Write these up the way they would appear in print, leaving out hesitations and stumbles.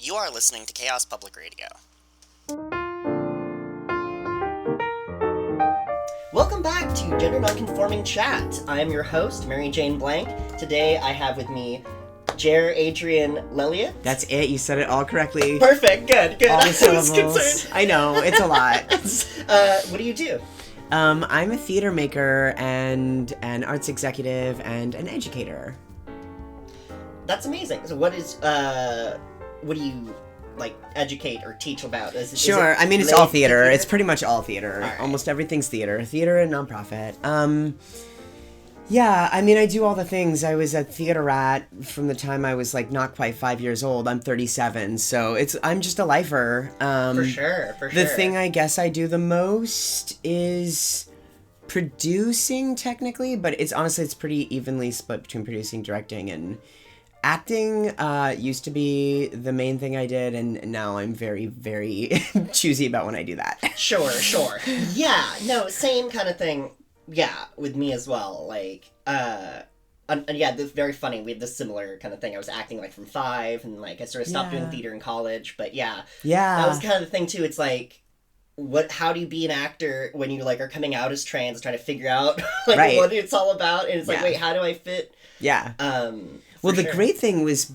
You are listening to Chaos Public Radio. Welcome back to Gender Non-Conforming Chat. I am your host, Mary Jane Blank. Today I have with me Jer Adrianne Lelliott. That's it. You said it all correctly. Perfect. Good. All the syllables. I was concerned. I know. It's a lot. What do you do? I'm a theater maker and an arts executive and an educator. That's amazing. So what do you, like, educate or teach about? Sure. I mean, it's all theater. It's pretty much all theater. All right. Almost everything's theater. Theater and nonprofit. Yeah, I mean, I do all the things. I was a theater rat from the time I was, like, not quite 5 years old. I'm 37, so I'm just a lifer. For sure. The thing I guess I do the most is producing, technically, but it's pretty evenly split between producing, directing, and acting. Used to be the main thing I did, and now I'm very, very choosy about when I do that. Sure. Yeah, no, same kind of thing. Yeah, with me as well. Like, and yeah, this is very funny. We had this similar kind of thing. I was acting, like, from 5, and, like, I sort of stopped doing theater in college, but yeah. That was kind of the thing, too. It's like, how do you be an actor when you, like, are coming out as trans, trying to figure out, like, what it's all about, and it's like, wait, how do I fit? Yeah. Well, the great thing was,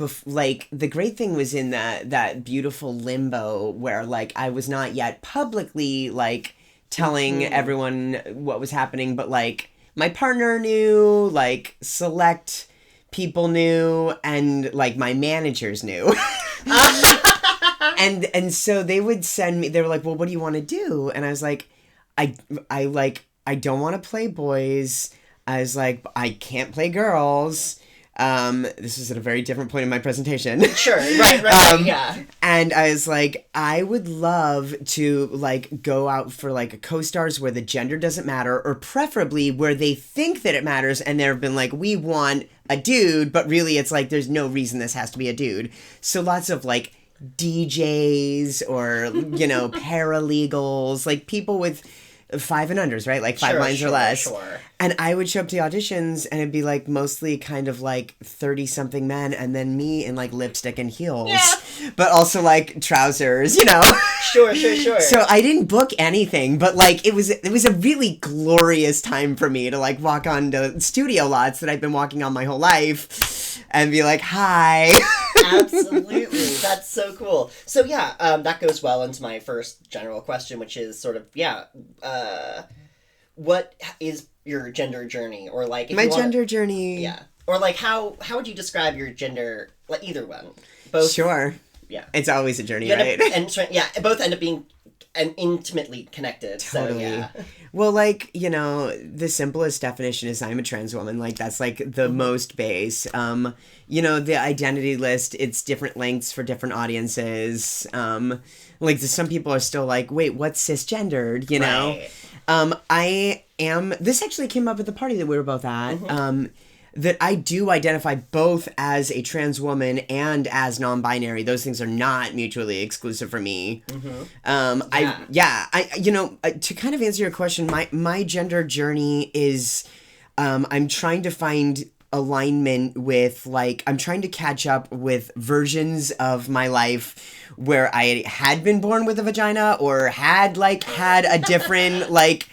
in that beautiful limbo where, like, I was not yet publicly, like, telling everyone what was happening, but, like, my partner knew, like, select people knew, and, like, my managers knew. And so they would send me, they were like, well, what do you want to do? And I was like, I don't want to play boys. I was like, I can't play girls. This is at a very different point in my presentation. Sure, right, yeah. And I was like, I would love to, like, go out for, like, co-stars where the gender doesn't matter, or preferably where they think that it matters, and they've been like, we want a dude, but really it's like, there's no reason this has to be a dude. So lots of, like, DJs or, you know, paralegals, like, people with 5 and unders, right? Like 5 lines or less. Sure. And I would show up to the auditions and it'd be like mostly kind of like 30-something men, and then me in like lipstick and heels. Yeah. But also like trousers, you know? Sure. So I didn't book anything, but like it was a really glorious time for me to like walk onto studio lots that I've been walking on my whole life and be like, hi. Absolutely. That's so cool. So yeah, that goes well into my first general question, which is sort of, what is your gender journey? Or like, if gender journey. Yeah. Or like, how would you describe your gender, like either one? Both. Sure. Yeah. It's always a journey, right? Both end up being intimately connected. Totally. So, yeah. Well, like, you know, the simplest definition is I'm a trans woman. Like, that's, like, the most base. You know, the identity list, it's different lengths for different audiences. Like, some people are still like, wait, what's cisgendered, you know? Right. This actually came up at the party that we were both at. That I do identify both as a trans woman and as non-binary. Those things are not mutually exclusive for me. To kind of answer your question, my gender journey is, I'm trying to find alignment with, like, I'm trying to catch up with versions of my life where I had been born with a vagina or had a different, like,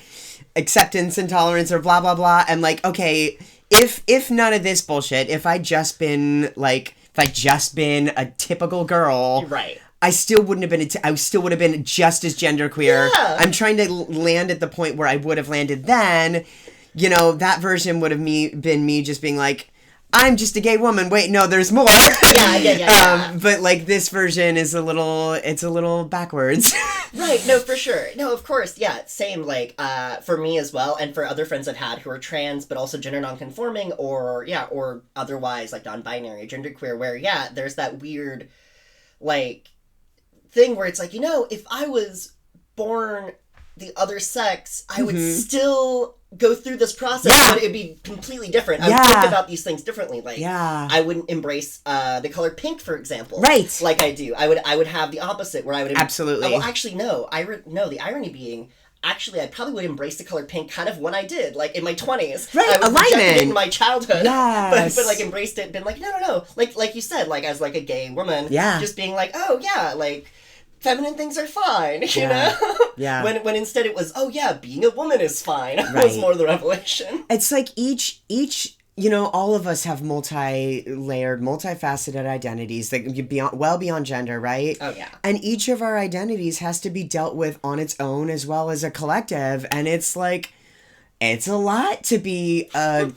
acceptance and tolerance or blah, blah, blah. And like, okay, if none of this bullshit, if I'd just been a typical girl, right, I still would have been just as genderqueer. Yeah. I'm trying to land at the point where I would have landed then. You know, that version would have been me just being like, I'm just a gay woman. Wait, no, there's more. Yeah. But like this version is a little backwards. Right. No, for sure. No, of course. Yeah. Same. Like, for me as well, and for other friends I've had who are trans, but also gender non-conforming, or otherwise like non-binary, genderqueer, where there's that weird, like, thing where it's like, you know, if I was born the other sex, I would still go through this process, but it'd be completely different. I would think about these things differently. Like, I wouldn't embrace the color pink, for example. Right. Like I do. I would have the opposite, where I would... Absolutely. Well, actually, no. The irony being, actually, I probably would embrace the color pink kind of when I did, like in my 20s. Right, I would alignment. rejected it in my childhood. Yes. But like embraced it, been like, no. Like you said, like as like a gay woman, Yeah. just being like, oh yeah, like feminine things are fine, you Yeah. know? Yeah. When instead it was, oh yeah, being a woman is fine. Right. Was more the revelation. It's like each you know, all of us have multi-layered, multifaceted identities that well beyond gender, right? Oh, yeah. And each of our identities has to be dealt with on its own as well as a collective. And it's like, it's a lot to be a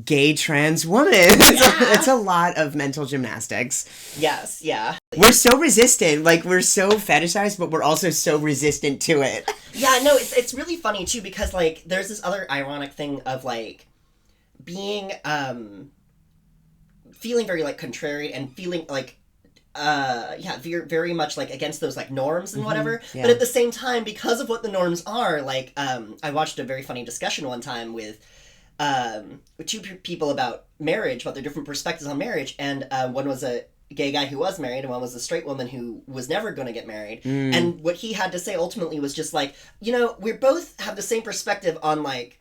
gay trans woman. It's a lot of mental gymnastics. Yes, yeah. We're so resistant. Like, we're so fetishized, but we're also so resistant to it. Yeah, no, it's really funny, too, because, like, there's this other ironic thing of, like, being, feeling very, like, contrary and feeling, like, very much, like, against those, like, norms and whatever. Yeah. But at the same time, because of what the norms are, like, I watched a very funny discussion one time with two people about marriage, about their different perspectives on marriage, and one was a gay guy who was married, and one was a straight woman who was never going to get married. And what he had to say ultimately was just like, you know, we both have the same perspective on, like,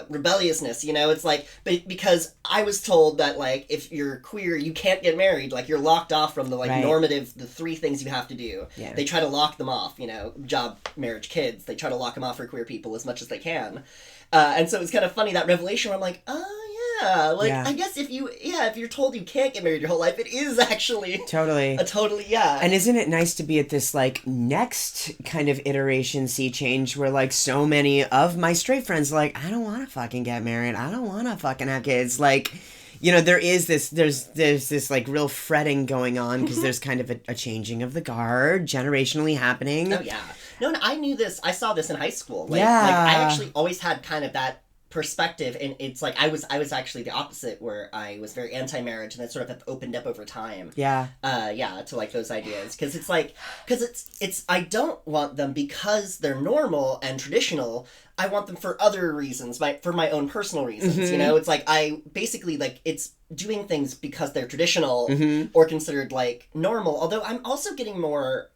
rebelliousness, you know? It's like, but because I was told that, like, if you're queer, you can't get married, like, you're locked off from the, like, Right. normative, the 3 things you have to do. Yeah. They try to lock them off, you know, job, marriage, kids. They try to lock them off for queer people as much as they can. And so it's kind of funny, that revelation where I'm like, oh, yeah, like, Yeah. I guess if you're told you can't get married your whole life, it is actually Totally. yeah. And isn't it nice to be at this, like, next kind of iteration, sea change, where, like, so many of my straight friends are like, I don't want to fucking get married. I don't want to fucking have kids. Like, you know, there's this, like, real fretting going on because there's kind of a changing of the guard generationally happening. Oh, yeah. No, I knew this. I saw this in high school. Like, Yeah. Like, I actually always had kind of that perspective, and it's like I was actually the opposite, where I was very anti-marriage, and that sort of have opened up over time. Yeah. To like those ideas, because it's I don't want them because they're normal and traditional. I want them for other reasons, for my own personal reasons. You know, it's like I basically, like, it's doing things because they're traditional or considered like normal. Although I'm also getting more.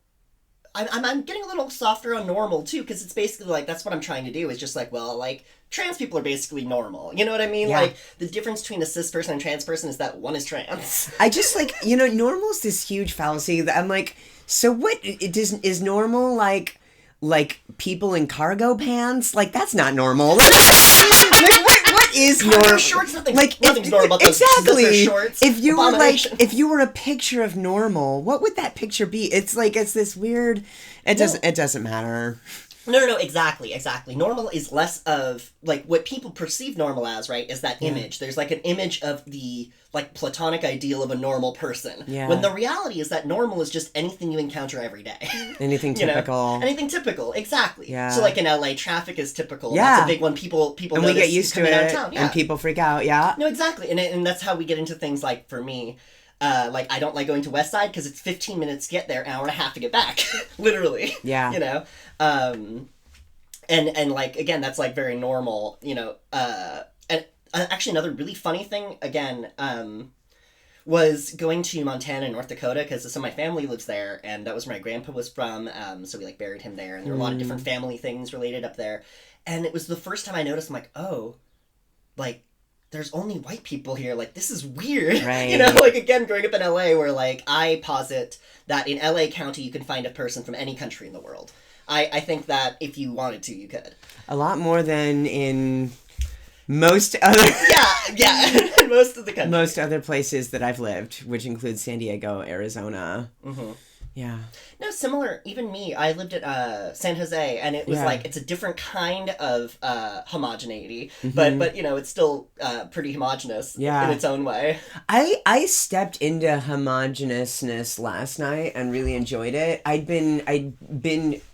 I'm getting a little softer on normal too, because it's basically like that's what I'm trying to do, is just like, well, like, trans people are basically normal. You know what I mean? Yeah. Like, the difference between a cis person and trans person is that one is trans. I just, like, you know, normal's this huge fallacy that I'm like, so what is normal, like people in cargo pants? Like, that's not normal. Like, what is Cargo normal? shorts, Nothing's normal about those exactly. zipper shorts. If you were Abomination. if you were a picture of normal, what would that picture be? It's like, it's this weird. It doesn't matter. No, exactly. Normal is less of, like, what people perceive normal as, right, is that image. There's, like, an image of the, like, platonic ideal of a normal person. Yeah. When the reality is that normal is just anything you encounter every day. Anything You know? typical. Anything typical, exactly. Yeah. So, like, in LA, traffic is typical. Yeah. That's a big one. People And we notice get used to coming it, downtown. and people freak out, yeah. No, exactly. And that's how we get into things like, for me, like, I don't like going to West Side because it's 15 minutes to get there, an hour and a half to get back. Literally. Yeah. You know? And like, again, that's, like, very normal, you know? And actually, another really funny thing, again, was going to Montana and North Dakota, because some of my family lives there, and that was where my grandpa was from, so we, like, buried him there, and there were a lot of different family things related up there. And it was the first time I noticed, I'm like, oh, like, there's only white people here. Like, this is weird. Right. You know, like, again, growing up in LA, where, like, I posit that in LA County you can find a person from any country in the world. I think that if you wanted to, you could. A lot more than in most other... Yeah. Most of the country. Most other places that I've lived, which includes San Diego, Arizona. Mm-hmm. Yeah. No, similar. Even me, I lived at San Jose, and it was like, it's a different kind of homogeneity, but you know, it's still pretty homogenous in its own way. I stepped into homogeneousness last night and really enjoyed it. I'd been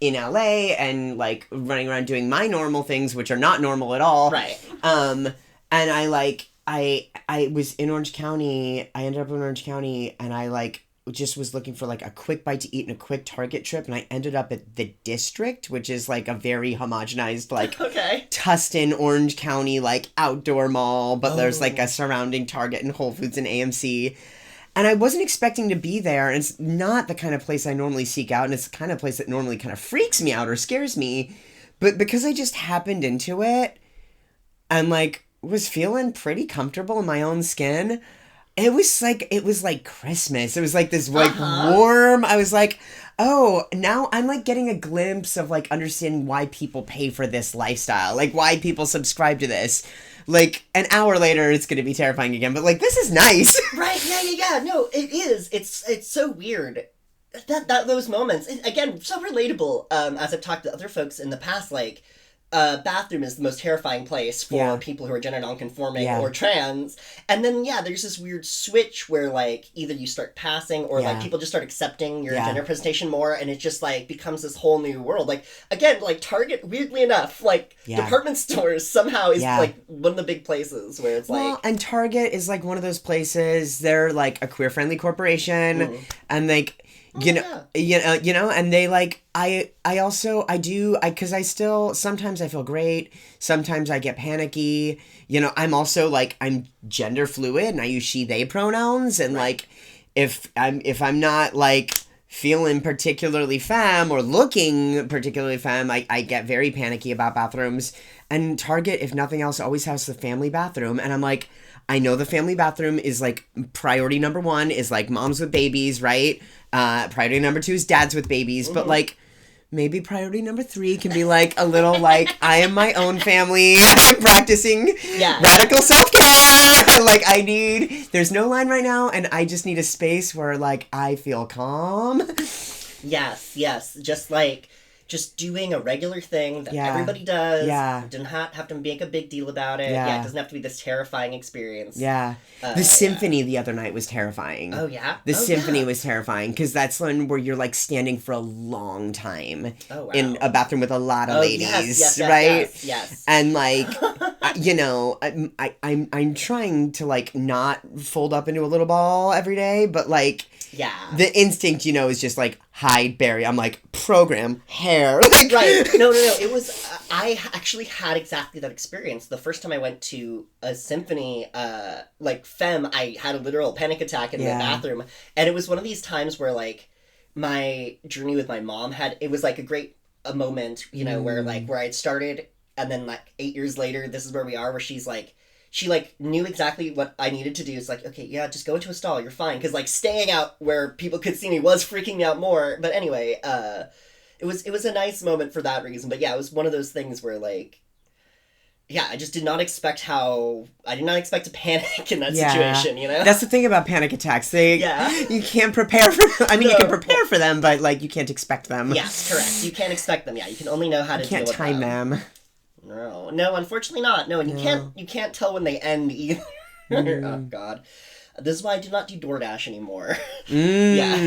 in LA and, like, running around doing my normal things, which are not normal at all. Right. And I was in Orange County. I ended up in Orange County, and I, like, just was looking for, like, a quick bite to eat and a quick Target trip, and I ended up at the District, which is, like, a very homogenized, like, Tustin, Orange County, like, outdoor mall, but there's, like, a surrounding Target and Whole Foods and AMC. And I wasn't expecting to be there, and it's not the kind of place I normally seek out, and it's the kind of place that normally kind of freaks me out or scares me. But because I just happened into it and like was feeling pretty comfortable in my own skin, it was like Christmas. It was like this like warm. I was like, oh, now I'm like getting a glimpse of like understanding why people pay for this lifestyle, like why people subscribe to this. Like an hour later, it's gonna be terrifying again. But like, this is nice. Right? Yeah. No, it is. It's so weird. That those moments again, so relatable. As I've talked to other folks in the past, like bathroom is the most terrifying place for people who are gender non-conforming or trans, and then there's this weird switch where like either you start passing or like people just start accepting your gender presentation more, and it just like becomes this whole new world. Like again, like Target, weirdly enough, like department stores somehow is like one of the big places where it's like, and Target is like one of those places. They're like a queer friendly corporation, and like. You know, and they like, because I still, sometimes I feel great, sometimes I get panicky, you know, I'm also like, I'm gender fluid and I use she, they pronouns, and like, if I'm not like feeling particularly femme or looking particularly femme, I get very panicky about bathrooms, and Target, if nothing else, always has the family bathroom, and I'm like, I know the family bathroom is like priority number 1 is like moms with babies, right? Priority number 2 is dads with babies, but like maybe priority number 3 can be like a little like I am my own family. I'm practicing radical self-care. Like there's no line right now, and I just need a space where like I feel calm. Yes. Just doing a regular thing that everybody does. Yeah. Didn't have to make a big deal about it. Yeah. It doesn't have to be this terrifying experience. Yeah. The symphony the other night was terrifying. Oh, yeah? The symphony was terrifying, because that's one where you're, like, standing for a long time in a bathroom with a lot of ladies, right? Yes. And, like, you know, I'm trying to, like, not fold up into a little ball every day, but, like... Yeah. The instinct, you know, is just like hide, bury. I'm like, program, hair. Like... Right. No. It was, I actually had exactly that experience. The first time I went to a symphony, like femme, I had a literal panic attack in the bathroom. And it was one of these times where like my journey with my mom it was like a moment, you know, where I'd started, and then like 8 years later, this is where we are, where she like knew exactly what I needed to do. It's like, okay, just go into a stall, you're fine. Because like staying out where people could see me was freaking me out more. But anyway, it was a nice moment for that reason. But it was one of those things where like, I just did not expect to panic in that situation, you know? That's the thing about panic attacks. You can't prepare for them. I mean, you can prepare for them, but like you can't expect them. Yes, correct. You can't expect them. Yeah, you can only know how to deal with them. You can't time them. No, unfortunately not. No, and you can't tell when they end either. Oh God, this is why I do not do DoorDash anymore. Yeah,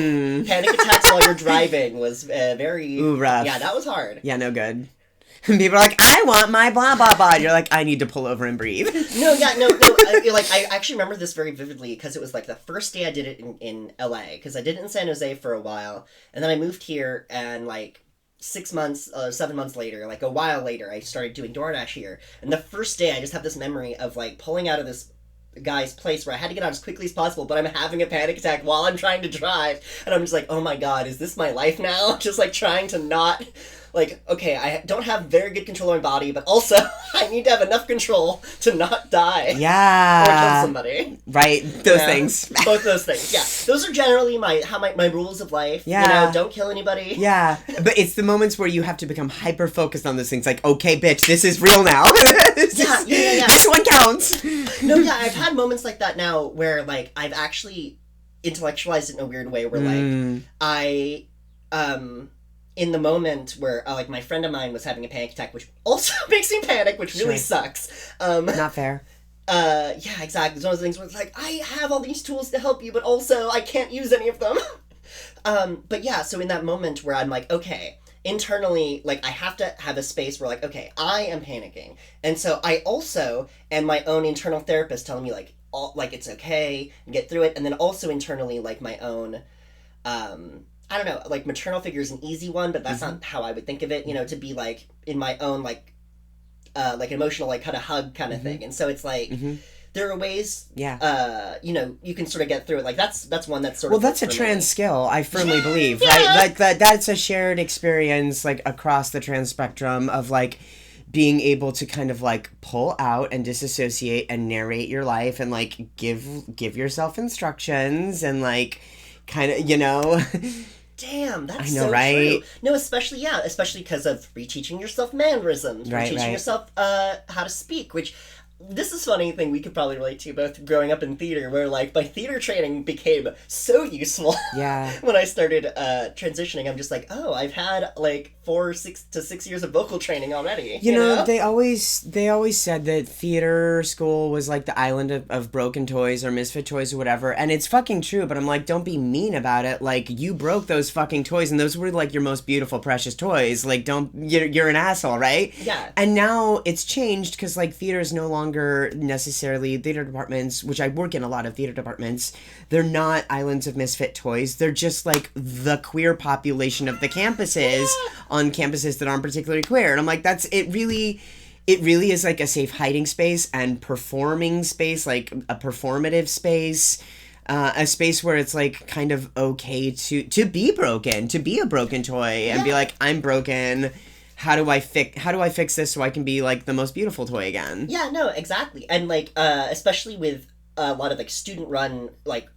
panic attacks while you're driving was very rough. Yeah, that was hard. Yeah, no good. People are like, I want my blah blah blah. You're like, I need to pull over and breathe. No. I actually remember this very vividly, because it was like the first day I did it in LA, because I did it in San Jose for a while, and then I moved here, and like 6 months, 7 months later, like a while later, I started doing DoorDash here. And the first day, I just have this memory of like pulling out of this guy's place where I had to get out as quickly as possible, but I'm having a panic attack while I'm trying to drive. And I'm just like, oh my God, is this my life now? Just like trying to not... Like, okay, I don't have very good control of my body, but also I need to have enough control to not die. Yeah. Or kill somebody. Right. Those things. Both those things. Yeah. Those are generally my rules of life. Yeah. You know, don't kill anybody. Yeah. But it's the moments where you have to become hyper-focused on those things. Like, okay, bitch, this is real now. Yeah. This one counts. No, I've had moments like that now where, like, I've actually intellectualized it in a weird way where, like, in the moment where, like, my friend of mine was having a panic attack, which also makes me panic, which really sucks. Not fair. Yeah, exactly. It's one of those things where it's like, I have all these tools to help you, but also I can't use any of them. But yeah, so in that moment where I'm like, okay, internally, like, I have to have a space where, like, okay, I am panicking. And so I also am my own internal therapist telling me, like, it's okay, get through it. And then also internally, like, my own, I don't know, like, maternal figure is an easy one, but that's not how I would think of it, you know, to be, like, in my own, like emotional, like, kind of hug kind of thing. And so it's like, there are ways, Yeah. you can sort of get through it. Like, that's one that's sort Well, of... that's a trans skill, I firmly believe, right? Like, that's a shared experience, like, across the trans spectrum of, like, being able to kind of, like, pull out and disassociate and narrate your life and, like, give yourself instructions and, like, kind of, Damn, that's I know, so right? true. No, especially because of reteaching yourself mannerisms, Right, reteaching right. yourself how to speak, which... This is a funny thing we could probably relate to, both growing up in theater, where, like, my theater training became so useful. Yeah. When I started transitioning, I'm just like, oh, I've had, like, 6 to 6 years of vocal training already. You know, they always said that theater school was like the island of broken toys or misfit toys or whatever, and it's fucking true, but I'm like, don't be mean about it. Like, you broke those fucking toys, and those were, like, your most beautiful, precious toys. Like, you're an asshole, right? Yeah. And now it's changed, because, like, theater is no longer necessarily theater departments, which I work in a lot of theater departments. They're not islands of misfit toys. They're just, like, the queer population of the campuses on campuses that aren't particularly queer. And I'm like, it really is like a safe hiding space and performing space, like a performative space, a space where it's like kind of okay to be broken, to be a broken toy and be like, I'm broken. How do I fix this so I can be, like, the most beautiful toy again? Yeah, no, exactly. And, like, especially with a lot of, like, student-run, like,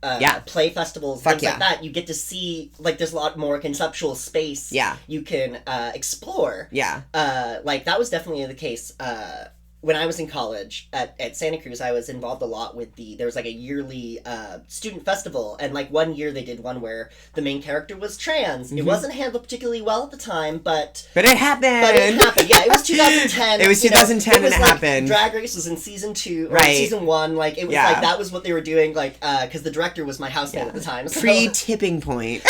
play festivals, things like that, you get to see, like, there's a lot more conceptual space you can explore. Yeah. Like, that was definitely the case. When I was in college at Santa Cruz, I was involved a lot with there was, like, a yearly student festival, and, like, one year they did one where the main character was trans. Mm-hmm. It wasn't handled particularly well at the time, but it happened! Yeah, it was 2010. It was 2010 and it happened. Drag Race was in season 2, or right. season 1, like, it was, like, that was what they were doing, like, because the director was my housemate at the time, so... Pre-tipping point.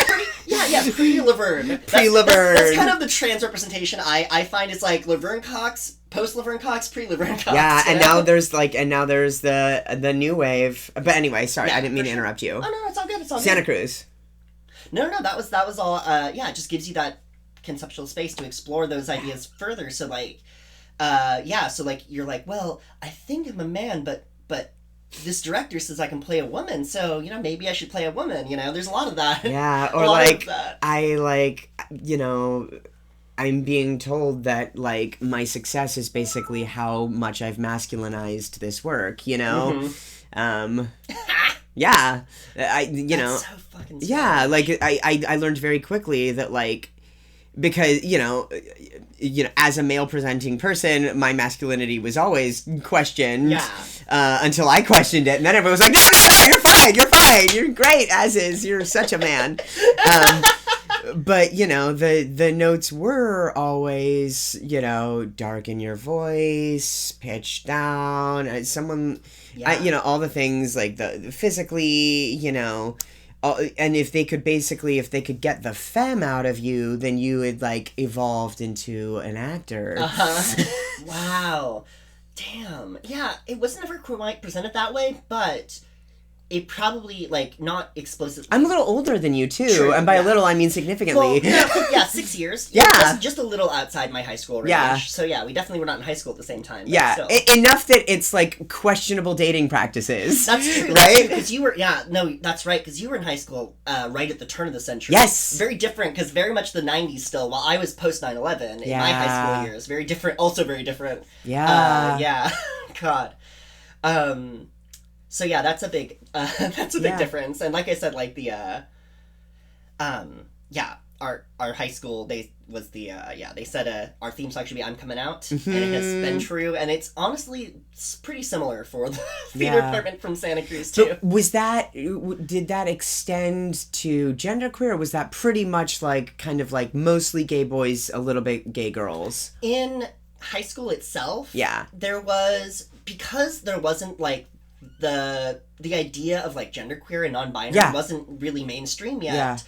Pre-Laverne. Pre-Laverne. That's kind of the trans representation I find. It's like Laverne Cox, post-Laverne Cox, pre-Laverne Cox. Yeah, and now there's the new wave. But anyway, sorry, I didn't mean to interrupt you. Oh, no, it's all good, Santa Cruz. No, that was all, it just gives you that conceptual space to explore those ideas further, so, like, so, like, you're like, well, I think I'm a man, but this director says I can play a woman, so, maybe I should play a woman, there's a lot of that. Yeah, or, like, I'm being told that, like, my success is basically how much I've masculinized this work, Mm-hmm. Yeah. That's so fucking smart. Yeah, like, I learned very quickly that, like, because, as a male presenting person, my masculinity was always questioned. Yeah. Until I questioned it, and then everyone was like, no, you're fine, you're great, as is, you're such a man. But, the notes were always, darken your voice, pitch down, all the things, like, the physically, and if they could get the femme out of you, then you had, like, evolved into an actor. Wow. Damn. Yeah, it was never quite presented that way, but it probably, like, not explicitly. I'm a little older than you, too, True, and by a little, I mean significantly. Well, 6 years. Yeah. Just a little outside my high school range. Yeah. So, yeah, we definitely were not in high school at the same time. Yeah, enough that it's, like, questionable dating practices. That's true. Right? Because that's right, because you were in high school right at the turn of the century. Yes! Very different, because very much the 90s still, while I was post 9/11 in my high school years. Very different, also very different. Yeah. God. So yeah, that's a big difference. And like I said, like the our high school they said our theme song should be "I'm Coming Out," Mm-hmm. and it has been true, and it's honestly pretty similar for the theater department from Santa Cruz too. So did that extend to genderqueer, or was that pretty much like kind of like mostly gay boys, a little bit gay girls? In high school itself, there wasn't like the idea of like genderqueer and non-binary wasn't really mainstream yet.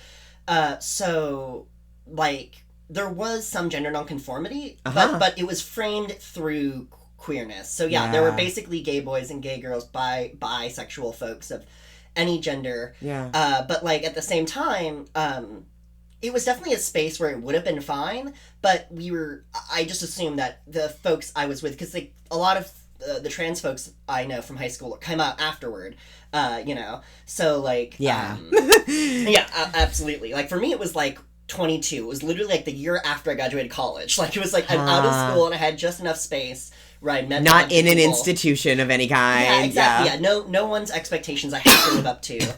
So like there was some gender nonconformity, but it was framed through queerness. So there were basically gay boys and gay girls, bisexual folks of any gender. But like at the same time, it was definitely a space where it would have been fine, but I just assumed that the folks I was with, because like a lot of the trans folks I know from high school came out afterward, so like, yeah. Absolutely. Like for me, it was like 22. It was literally like the year after I graduated college. Like it was like I'm out of school and I had just enough space where I met not in an institution of any kind. Yeah, exactly. Yeah, no one's expectations I have to live up to.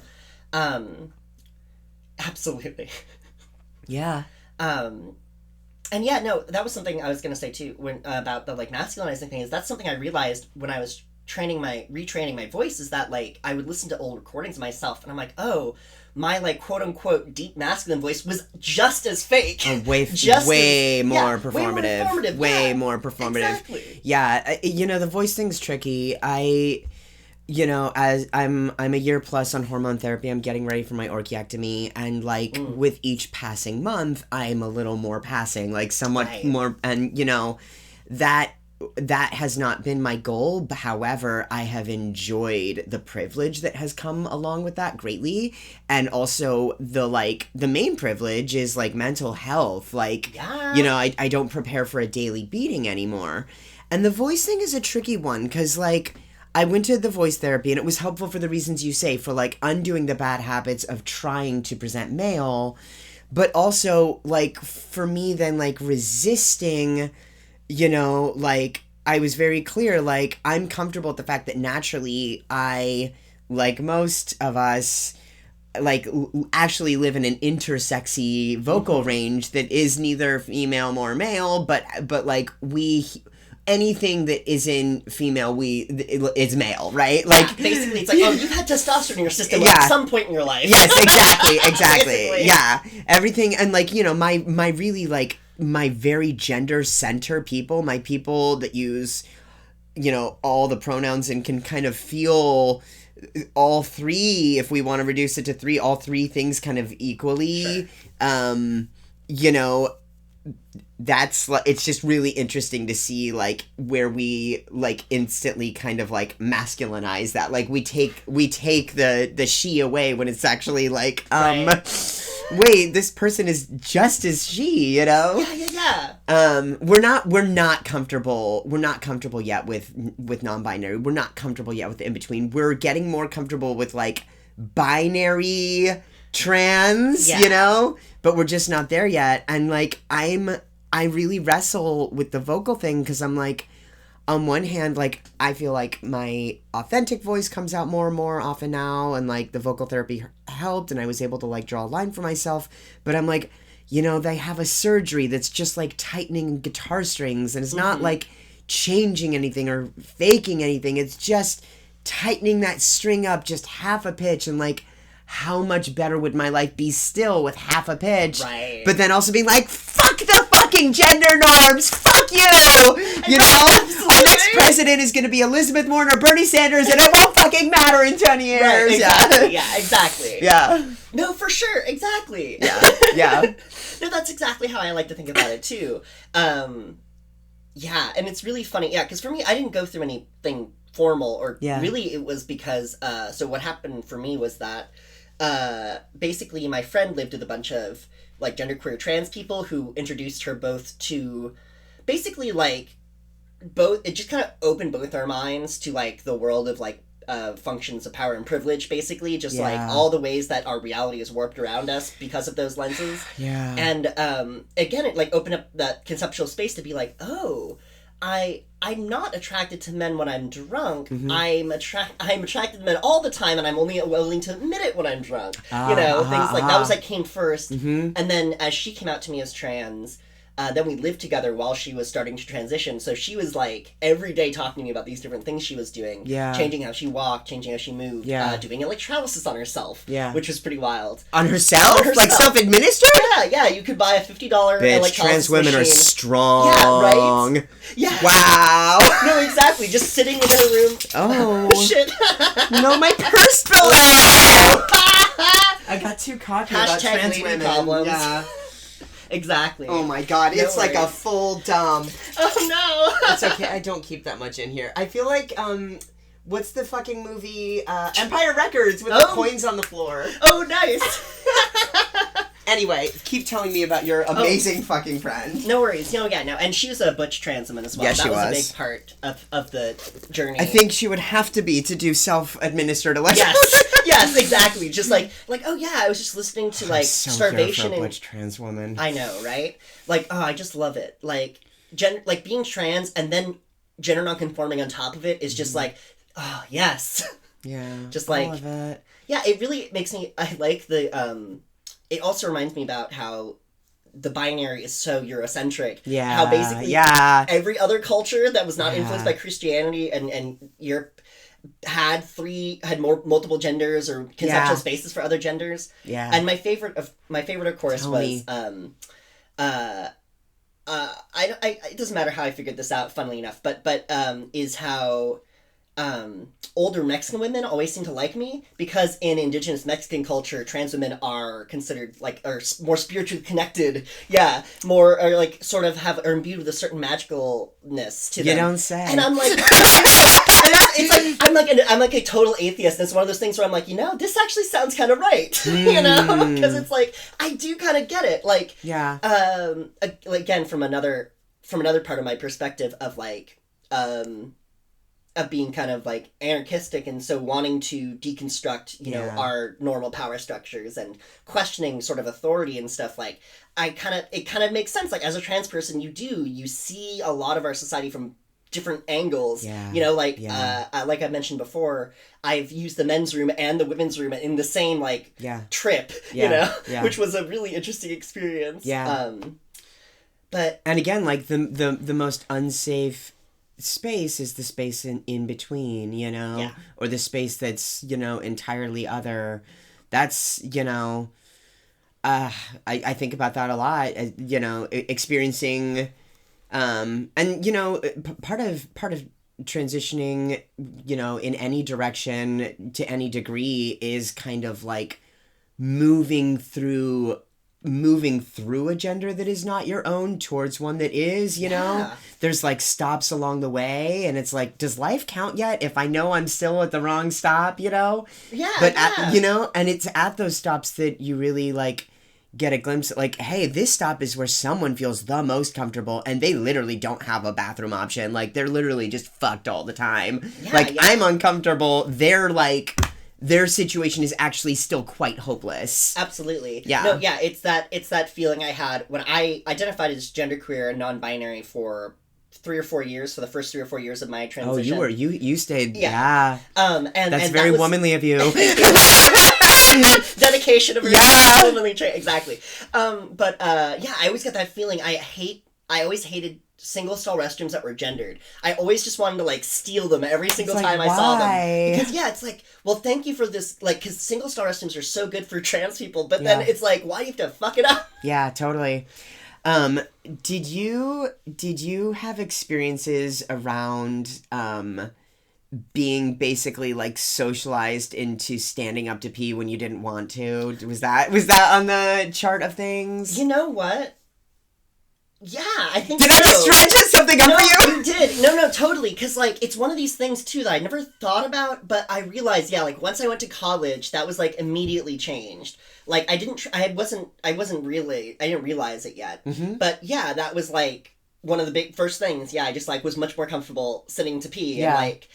Absolutely. Yeah. And yeah, no, that was something I was gonna say too when about the like masculinizing thing. Is that's something I realized when I was retraining my voice, is that like I would listen to old recordings of myself and I'm like, oh, my like quote unquote deep masculine voice was just as fake. Way more performative. Way more performative. Exactly. Yeah, the voice thing's tricky. As I'm a year plus on hormone therapy, I'm getting ready for my orchiectomy, and like with each passing month, I'm a little more passing, like somewhat more, and that has not been my goal. But however, I have enjoyed the privilege that has come along with that greatly, and also the main privilege is like mental health. Like, I don't prepare for a daily beating anymore, and the voice thing is a tricky one because like. I went to the voice therapy and it was helpful for the reasons you say, for like undoing the bad habits of trying to present male, but also like for me then like resisting, like I was very clear, like I'm comfortable with the fact that naturally I, like most of us, like actually live in an intersexy vocal range that is neither female nor male, but like anything that isn't female, it's male, right? Like basically, it's like, oh, you've had testosterone in your system at some point in your life. Yes, exactly. Yeah, everything, and like my really like my very gender center people, my people that use, all the pronouns and can kind of feel all three, if we want to reduce it to three, all three things kind of equally. Sure. That's like, it's just really interesting to see like where we like instantly kind of like masculinize that, like we take the she away when it's actually like wait, this person is just as she, yeah we're not comfortable yet with non-binary. We're not comfortable yet with the in-between. We're getting more comfortable with like binary trans, but we're just not there yet. And like I really wrestle with the vocal thing because I'm like, on one hand, like I feel like my authentic voice comes out more and more often now, and like the vocal therapy helped and I was able to like draw a line for myself. But I'm like, they have a surgery that's just like tightening guitar strings, and it's not like changing anything or faking anything. It's just tightening that string up just half a pitch, and like, how much better would my life be still with half a pitch? Right. But then also being like, fuck the fucking gender norms! Fuck you! Our next president is going to be Elizabeth Warren or Bernie Sanders, and it won't fucking matter in 10 years! Right, exactly. Yeah, exactly. Yeah. No, for sure, exactly. Yeah. No, that's exactly how I like to think about it, too. Yeah, and it's really funny, because for me, I didn't go through anything formal, or really it was because, so what happened for me was that, basically my friend lived with a bunch of like genderqueer trans people who introduced her both to basically like both, it just kind of opened both our minds to like the world of like functions of power and privilege, basically just like all the ways that our reality is warped around us because of those lenses. And again, it like opened up that conceptual space to be like, oh, I'm not attracted to men when I'm drunk. I'm attracted to men all the time, and I'm only willing to admit it when I'm drunk. Things like that was like came first, and then as she came out to me as trans, then we lived together while she was starting to transition. So she was like every day talking to me about these different things she was doing, changing how she walked, changing how she moved, doing electrolysis on herself, which was pretty wild. On herself? Like self-administered? Yeah. You could buy a $50 electrolysis trans women machine. are strong. Yeah, right? Yeah. Wow. No, exactly. Just sitting in her room. Oh. Shit. No, my purse spilled out. I got too cocky about trans women. Problems. Yeah. Exactly. Oh my god, it's like a full dump. Oh no. It's okay, I don't keep that much in here. I feel like, what's the fucking movie, Empire Records with the coins on the floor. Oh, nice. Anyway, keep telling me about your amazing fucking friend. No worries. No, yeah, no. And she was a butch trans woman as well. Yeah, that she was a was. big part of the journey. I think she would have to be to do self-administered electroshock. Yes, exactly. Just like, oh yeah, I was just listening to like so Starvation and and butch trans woman. I know, right? Like, oh, I just love it. Like, like being trans and then gender non-conforming on top of it is just like, oh yes. Yeah. Just like, all of it. Yeah, it really makes me. I like the. It also reminds me about how the binary is so Eurocentric. Yeah. How basically every other culture that was not influenced by Christianity and Europe had multiple genders or conceptual spaces for other genders. Yeah. And my favorite of course was it doesn't matter how I figured this out, funnily enough, but is how older Mexican women always seem to like me because in indigenous Mexican culture, trans women are considered are more spiritually connected. Yeah, more or like sort of are imbued with a certain magicalness to them. You don't say. And I'm like, it's like I'm like a total atheist. And it's one of those things where I'm like, this actually sounds kind of right, because it's like I do kind of get it. Like, again from another part of my perspective of like. Of being kind of like anarchistic and so wanting to deconstruct, our normal power structures and questioning sort of authority and stuff, like it kind of makes sense. Like as a trans person, you see a lot of our society from different angles. Yeah. Like I mentioned before, I've used the men's room and the women's room in the same trip, which was a really interesting experience. Yeah. But and again, like the most unsafe space is the space in between, or the space that's, entirely other. That's, I think about that a lot, experiencing, and, part of transitioning, in any direction to any degree is kind of like moving through a gender that is not your own towards one that is, there's like stops along the way and it's like, does life count yet if I know I'm still at the wrong stop, but and it's at those stops that you really like get a glimpse like, hey, this stop is where someone feels the most comfortable and they literally don't have a bathroom option, like they're literally just fucked all the time. I'm uncomfortable, they're like their situation is actually still quite hopeless. Absolutely. Yeah. No, yeah, it's that feeling I had when I identified as genderqueer and non-binary for 3 or 4 years, for the first 3 or 4 years of my transition. Oh, you stayed. Yeah. And that's very womanly of you. Dedication of a womanly trait, exactly. I always get that feeling. I always hated single-stall restrooms that were gendered. I always just wanted to, like, steal them every single time I saw them. Because, it's like, well, thank you for this, like, because single-stall restrooms are so good for trans people, but then it's like, why do you have to fuck it up? Yeah, totally. Did you have experiences around, being basically, like, socialized into standing up to pee when you didn't want to? Was that on the chart of things? You know what? Yeah, I think Did I just dredge something up for you? You did. No, totally. Because, like, it's one of these things, too, that I never thought about, but I realized, like, once I went to college, that was, like, immediately changed. Like, I didn't realize it yet. Mm-hmm. But, yeah, that was, like, one of the big first things. Yeah, I just, like, was much more comfortable sitting to pee. Yeah. And, like,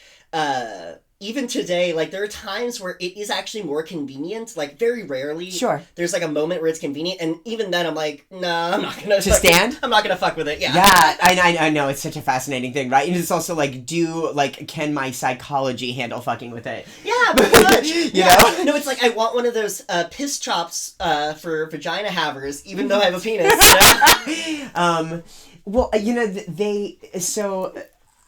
even today, like, there are times where it is actually more convenient, like, very rarely. Sure. There's, like, a moment where it's convenient, and even then I'm like, no, I'm not gonna... stand? I'm not gonna fuck with it, yeah. Yeah, I know, it's such a fascinating thing, right? And it's also, like, can my psychology handle fucking with it? Yeah, pretty much. you know? No, it's like, I want one of those piss chops for vagina havers, even though I have a penis, well, so...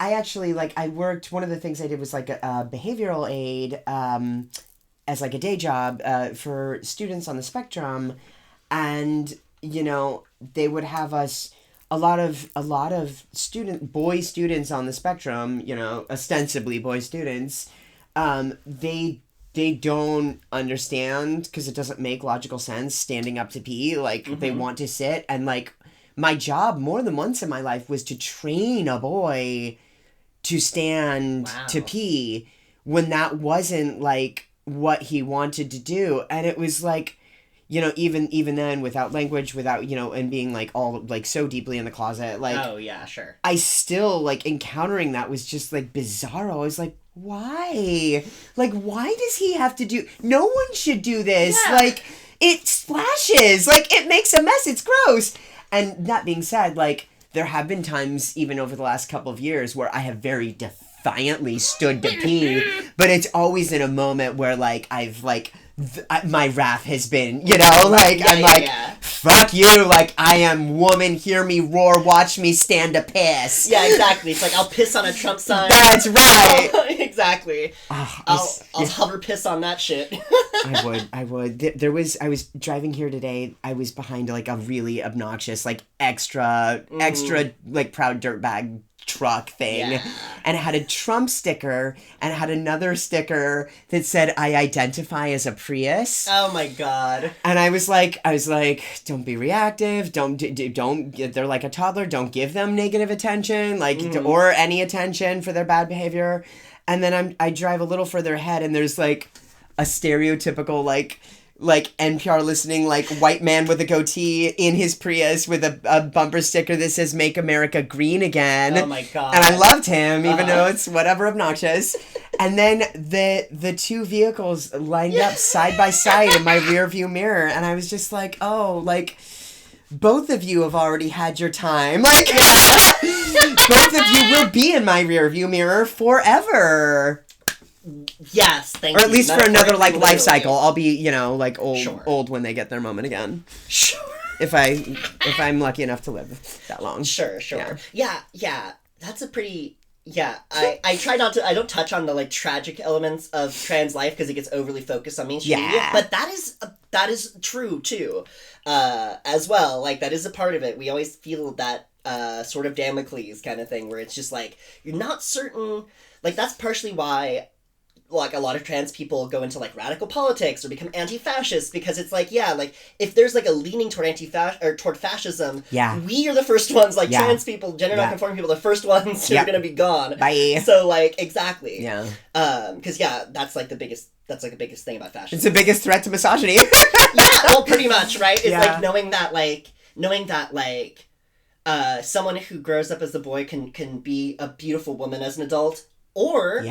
I actually, one of the things I did was, like, a behavioral aid, as, like, a day job, for students on the spectrum, and, they would have us, a lot of boy students on the spectrum, ostensibly boy students, they don't understand, because it doesn't make logical sense, standing up to pee, like, mm-hmm. They want to sit, and, like, my job more than once in my life was to train a boy to stand to pee when that wasn't, like, what he wanted to do. And it was like, you know, even then, without language, without, you know, and being like all like so deeply in the closet, like, oh yeah, sure, I still like encountering that was just like bizarre. I was like, why? Like, why does he have to do? No one should do this. Yeah. Like, it splashes. Like, it makes a mess. It's gross. And that being said, like, there have been times, even over the last couple of years, where I have very defiantly stood to pee, but it's always in a moment where, like, I've, like, my wrath has been, you know, like, Yeah, I'm yeah, like, yeah. fuck you, like, I am woman, hear me roar, watch me stand to piss. Yeah, exactly. It's like, I'll piss on a Trump sign. That's right. Exactly. I'll hover piss on that shit. I would. I was driving here today. I was behind like a really obnoxious, like extra, like proud dirtbag truck thing. Yeah. And it had a Trump sticker and it had another sticker that said, I identify as a Prius. Oh my God. And I was like, don't be reactive. Don't, they're like a toddler. Don't give them negative attention, like, or any attention for their bad behavior. And then I drive a little further ahead and there's like a stereotypical, like NPR listening, like white man with a goatee in his Prius with a bumper sticker that says "Make America Green Again." Oh my God. And I loved him, even though it's whatever obnoxious. And then the two vehicles lined up side by side in my rear view mirror, and I was just like, oh, like, both of you have already had your time. Like, both of you will be in my rear view mirror forever. Yes, thank you. Or you. at least for another, like, life cycle. You. I'll be, you know, like, Sure. old when they get their moment again. Sure. If I'm lucky enough to live that long. Sure. Yeah. That's a pretty... Yeah, I try not to... I don't touch on the, like, tragic elements of trans life because it gets overly focused on mainstream media. But that is true, too, as well. Like, that is a part of it. We always feel that sort of Damocles kind of thing where it's just, like, you're not certain... Like, that's partially why... like a lot of trans people go into like radical politics or become anti-fascist because it's like, yeah, like if there's like a leaning toward toward fascism, we are the first ones, like trans people, gender non-conforming people, the first ones who are gonna be gone. Bye. So like exactly. Yeah. Because that's the biggest thing about fascism. It's the biggest threat to misogyny. Yeah, well, pretty much, right? It's like knowing that someone who grows up as a boy can be a beautiful woman as an adult. Or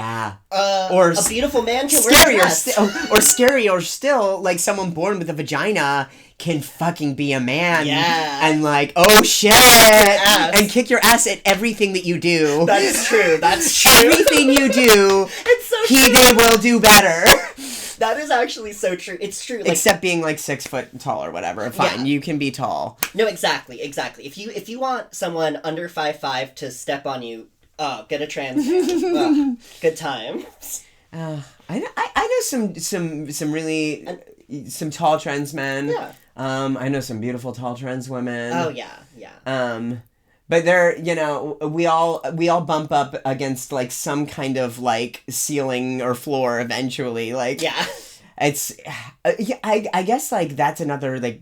or a beautiful man can wear a dress. Or scarier still, like someone born with a vagina can fucking be a man. Yeah. And like, oh shit. And kick your ass at everything that you do. That's true. Everything you do, it's so true. They will do better. That is actually so true. It's true. Like, except being like 6 foot tall or whatever. Fine, you can be tall. No, exactly. If you want someone under 5'5" to step on you, oh, get a trans man. Good time. I know some really some tall trans men. Yeah. I know some beautiful tall trans women. Oh yeah. But they're, you know, we all bump up against like some kind of like ceiling or floor eventually. Like it's I guess like that's another like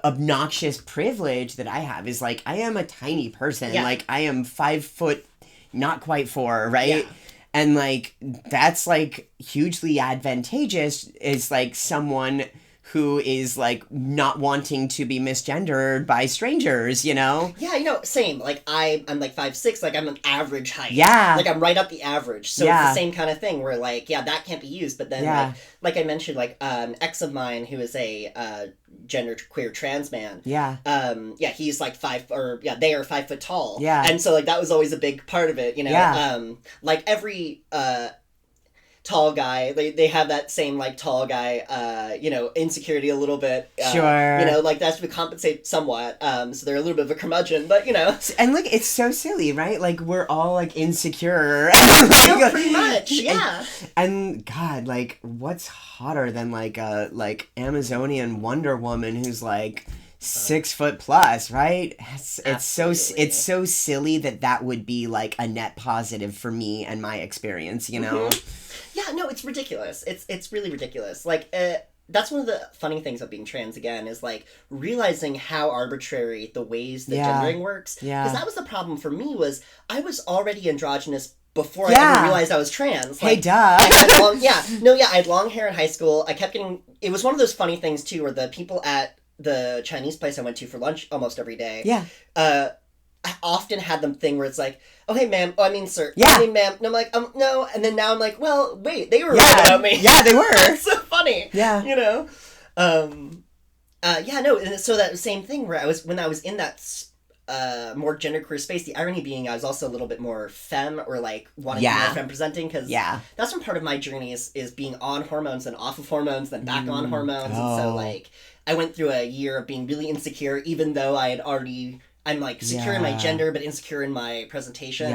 obnoxious privilege that I have is like I am a tiny person. Like I am 5 foot. Not quite 4, right? Yeah. And, like, that's, like, hugely advantageous is, like, someone who is, like, not wanting to be misgendered by strangers, you know? Yeah, you know, same. Like, I'm like 5'6", like, I'm an average height. Yeah. Like, I'm right up the average. So it's the same kind of thing where, like, that can't be used. But then, like I mentioned, like, an ex of mine who is a gender queer trans man. Yeah. He's like they are 5 foot tall. Yeah. And so like that was always a big part of it, you know. Yeah. Like every tall guy, they have that same like tall guy insecurity a little bit. Sure. You know, like that's to compensate somewhat. So they're a little bit of a curmudgeon, but you know. And like it's so silly, right? Like we're all like insecure. No, pretty much, yeah. And God, like what's hotter than like a Amazonian Wonder Woman who's like 6 foot plus, right? It's so silly that would be like a net positive for me and my experience, you know. Yeah, no, it's ridiculous. It's really ridiculous. Like, that's one of the funny things of being trans, again, is, like, realizing how arbitrary the ways that gendering works. Yeah. Because that was the problem for me, was I was already androgynous before I ever realized I was trans. Like, hey, duh. I had long hair in high school. I kept getting... It was one of those funny things, too, where the people at the Chinese place I went to for lunch almost every day... Yeah. I often had them thing where it's like, oh, hey, ma'am. Oh, I mean, sir. Yeah. I mean, ma'am. And I'm like, no. And then now I'm like, well, wait, they were right about me. Yeah, they were. It's so funny. Yeah. You know? And so that same thing where when I was in that more genderqueer space, the irony being I was also a little bit more femme or like wanting to be more femme presenting because that's one part of my journey is being on hormones and off of hormones, then back on hormones. And so like I went through a year of being really insecure, even though I had already... I'm, like, secure in my gender, but insecure in my presentation.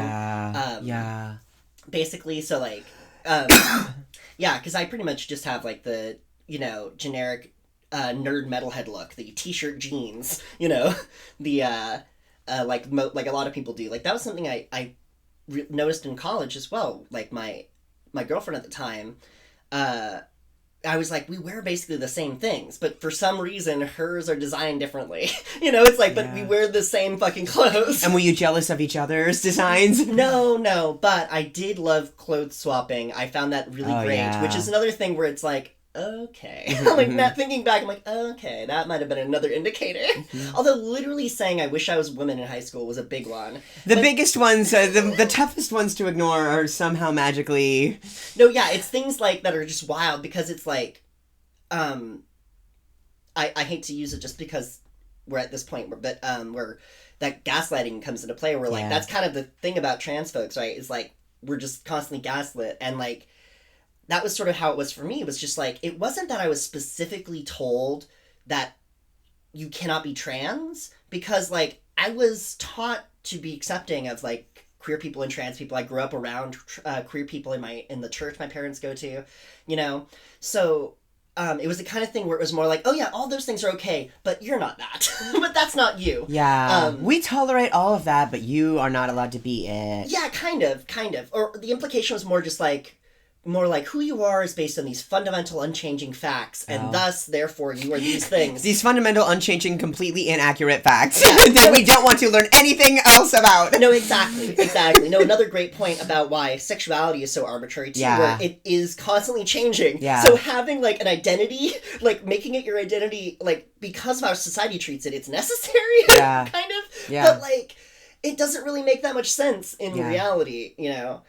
Basically, so, like, because I pretty much just have, like, the, you know, generic nerd metalhead look, the t-shirt jeans, you know, the, like a lot of people do. Like, that was something I noticed in college as well. Like, my girlfriend at the time, I was like, we wear basically the same things, but for some reason, hers are designed differently. You know, it's like, but we wear the same fucking clothes. And were you jealous of each other's designs? No, but I did love clothes swapping. I found that really great, which is another thing where it's like, okay. Like, not thinking back, I'm like, okay, that might have been another indicator. Although literally saying I wish I was a woman in high school was a big one. The biggest ones, the toughest ones to ignore are somehow magically... No, yeah, it's things like that are just wild because it's like, I hate to use it just because we're at this point, but where that gaslighting comes into play, where like, that's kind of the thing about trans folks, right? Is like, we're just constantly gaslit, and like, that was sort of how it was for me. It was just like, it wasn't that I was specifically told that you cannot be trans, because like, I was taught to be accepting of like queer people and trans people. I grew up around queer people in the church my parents go to, you know? So, it was the kind of thing where it was more like, oh yeah, all those things are okay, but you're not that. But that's not you. Yeah. We tolerate all of that, but you are not allowed to be it. Yeah, kind of. Or the implication was more like who you are is based on these fundamental unchanging facts, and thus, therefore, you are these things. These fundamental, unchanging, completely inaccurate facts that we don't want to learn anything else about. No, exactly. No, another great point about why sexuality is so arbitrary, too, where it is constantly changing. Yeah. So having, like, an identity, like, making it your identity, like, because of how society treats it, it's necessary, kind of. Yeah. But, like, it doesn't really make that much sense in reality, you know?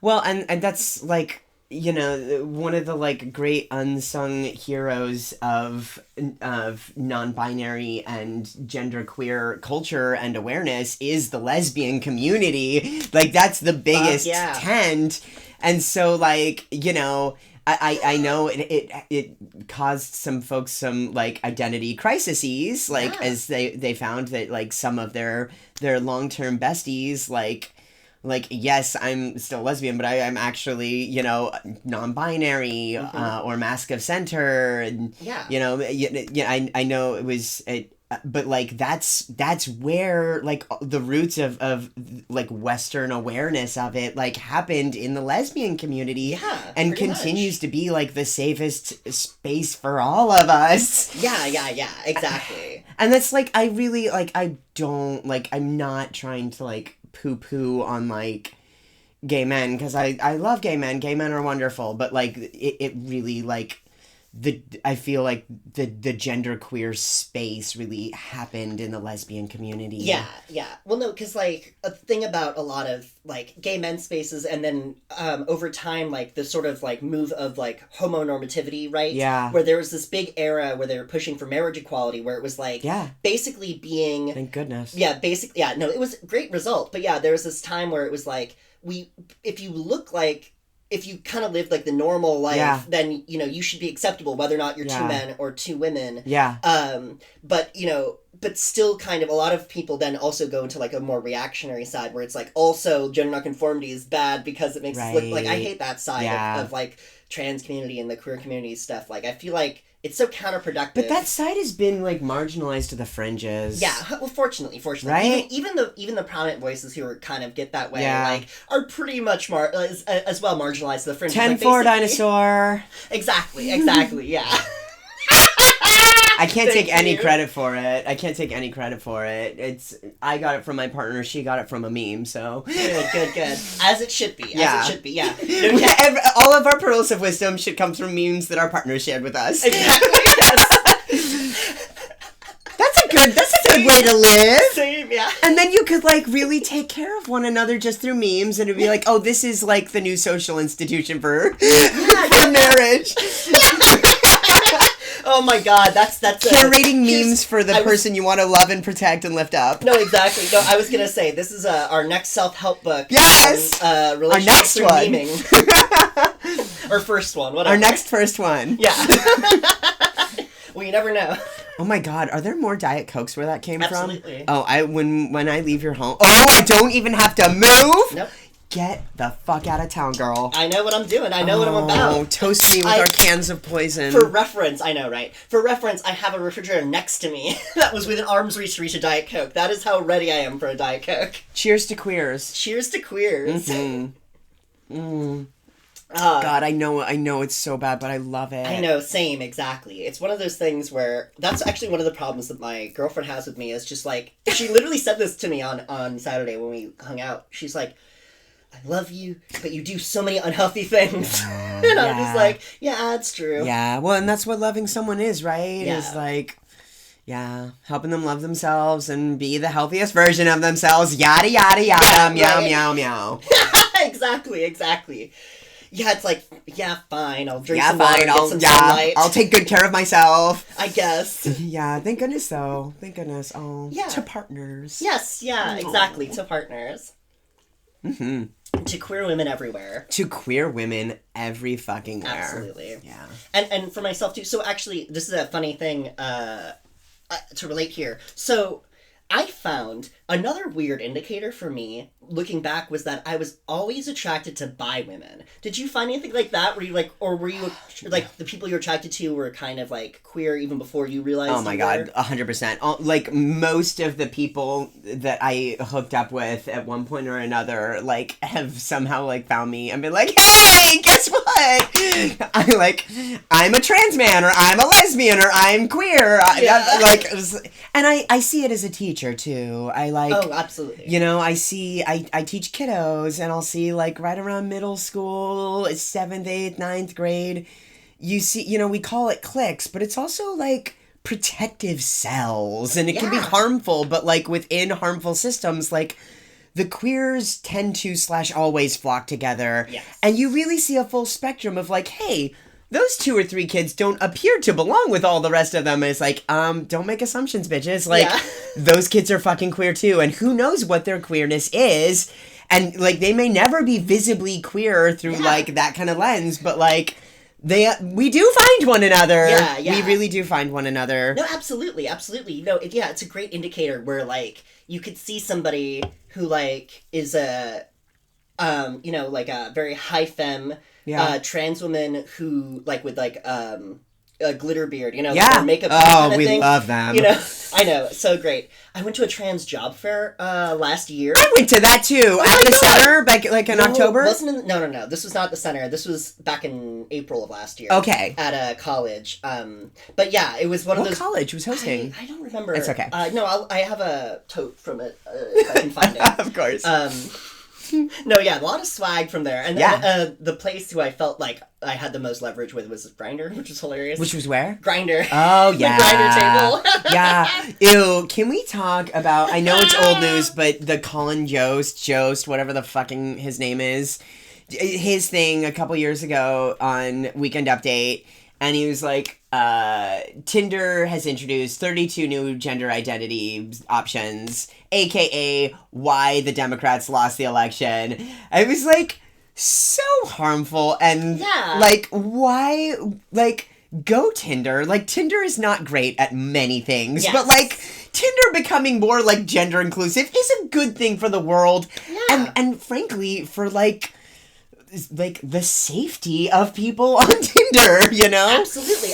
Well, and that's, like... You know, one of the, like, great unsung heroes of non-binary and genderqueer culture and awareness is the lesbian community. Like, that's the biggest tent. And so, like, you know, I know it caused some folks some, like, identity crises, like, as they found that, like, some of their long-term besties, like, yes, I'm still lesbian, but I'm actually, you know, non-binary or mask of center, and you know, I know it was, but like that's where like the roots of like Western awareness of it like happened in the lesbian community, and continues to be like the safest space for all of us. Yeah, exactly. And that's like I really like I'm not trying to like poo-poo on like gay men, because I love gay men. Gay men are wonderful, but like it really like I feel like the genderqueer space really happened in the lesbian community. Yeah. Well, no, because like a thing about a lot of like gay men spaces, and then over time like the sort of like move of like homonormativity, right? Yeah. Where there was this big era where they were pushing for marriage equality, where it was like basically being thank goodness. Yeah, basically no, it was a great result, but there was this time where it was like if you kind of lived like the normal life, then, you know, you should be acceptable whether or not you're two men or two women. Yeah. But, you know, but still kind of a lot of people then also go into like a more reactionary side where it's like also gender nonconformity is bad because it makes us look like, I hate that side of like trans community and the queer community stuff. Like, I feel like it's so counterproductive. But that side has been like marginalized to the fringes. Yeah, well, fortunately, right? Even the prominent voices who are kind of get that way, like, are pretty much as well marginalized to the fringes. 10-4 dinosaur. Exactly. Yeah. I can't take any you. credit for it. I got it from my partner. She got it from a meme. So good. As it should be. Yeah. As it should be. Yeah. All of our pearls of wisdom should come from memes that our partners shared with us. Exactly. Yes. That's a good way to live. Same. Yeah. And then you could like really take care of one another just through memes, and it'd be like, oh, this is like the new social institution for marriage. Oh my God, that's curating memes for the person you want to love and protect and lift up. No, exactly. No, I was gonna say this is our next self-help book. Yes, our next one. Meming. Or first one. Whatever. Our next first one. Yeah. Well, you never know. Oh my God, are there more Diet Cokes where that came Absolutely. from? Oh, when I leave your home. Oh, I don't even have to move. Nope. Get the fuck out of town, girl. I know what I'm doing. I know what I'm about. Oh, toast me with our cans of poison. For reference, I know, right? For reference, I have a refrigerator next to me that was within arm's reach to reach a Diet Coke. That is how ready I am for a Diet Coke. Cheers to queers. Cheers to queers. God, I know it's so bad, but I love it. I know, same, exactly. It's one of those things where, that's actually one of the problems that my girlfriend has with me, is just like, she literally said this to me on Saturday when we hung out. She's like, I love you, but you do so many unhealthy things. And I'm just like, yeah, it's true. Yeah, well, and that's what loving someone is, right? Yeah. Is like, yeah, helping them love themselves and be the healthiest version of themselves. Yada, yada, yada, Yeah, meow, right. meow, meow. Exactly. Yeah, it's like, yeah, fine, I'll drink some water, get some yeah, sunlight. I'll take good care of myself. I guess. Yeah, thank goodness though. Thank goodness. Oh, Yeah. to partners. Yes, yeah, exactly, to partners. Mm-hmm. To queer women everywhere. To queer women every fucking where. Absolutely. Yeah. And for myself too. So actually, this is a funny thing to relate here. So I found another weird indicator for me, looking back, was that I was always attracted to bi women. Did you find anything like that? Were you like, or were you like, the people you're attracted to were kind of like queer even before you realized? Oh my God, 100%. Like most of the people that I hooked up with at one point or another, like, have somehow like found me and been like, hey, guess what? I'm a trans man, or I'm a lesbian, or I'm queer. And I see it as a teacher too. I like. Oh, absolutely. You know, I teach kiddos, and I'll see like right around middle school, 7th, 8th, 9th grade. You see, you know, we call it cliques, but it's also like protective cells, and it can be harmful, but like within harmful systems, like the queers tend to / always flock together. Yes. And you really see a full spectrum of like, hey, those 2 or 3 kids don't appear to belong with all the rest of them. It's like, don't make assumptions, bitches. Like, those kids are fucking queer too, and who knows what their queerness is. And, like, they may never be visibly queer through, like, that kind of lens, but, like, we do find one another. Yeah. We really do find one another. No, absolutely. No, it's a great indicator where, like, you could see somebody who, like, is a, you know, like a very high femme, trans woman who, like, with, like, a glitter beard, you know, like makeup kind of we thing. love them. You know, I know, so great. I went to a trans job fair last year. I went to that too, at the center, back like in October. No. This was not the center. This was back in April of last year. Okay. At a college. But yeah, it was one of those. What college was hosting? I don't remember. It's okay. No, I have a tote from it if I can find it. Of course. No, yeah, a lot of swag from there. And then the place who I felt like I had the most leverage with was Grindr, which was hilarious. Which was where? Grindr. Oh, yeah. The Grindr table. Yeah. Ew, can we talk about, I know it's old news, but the Colin Jost, whatever the fucking his name is, his thing a couple years ago on Weekend Update, and he was like, Tinder has introduced 32 new gender identity options, aka why the Democrats lost the election. It was like so harmful, and like, why, like, go Tinder. Like, Tinder is not great at many things, but like Tinder becoming more like gender inclusive is a good thing for the world. And frankly, for like the safety of people on Tinder, you know? Absolutely,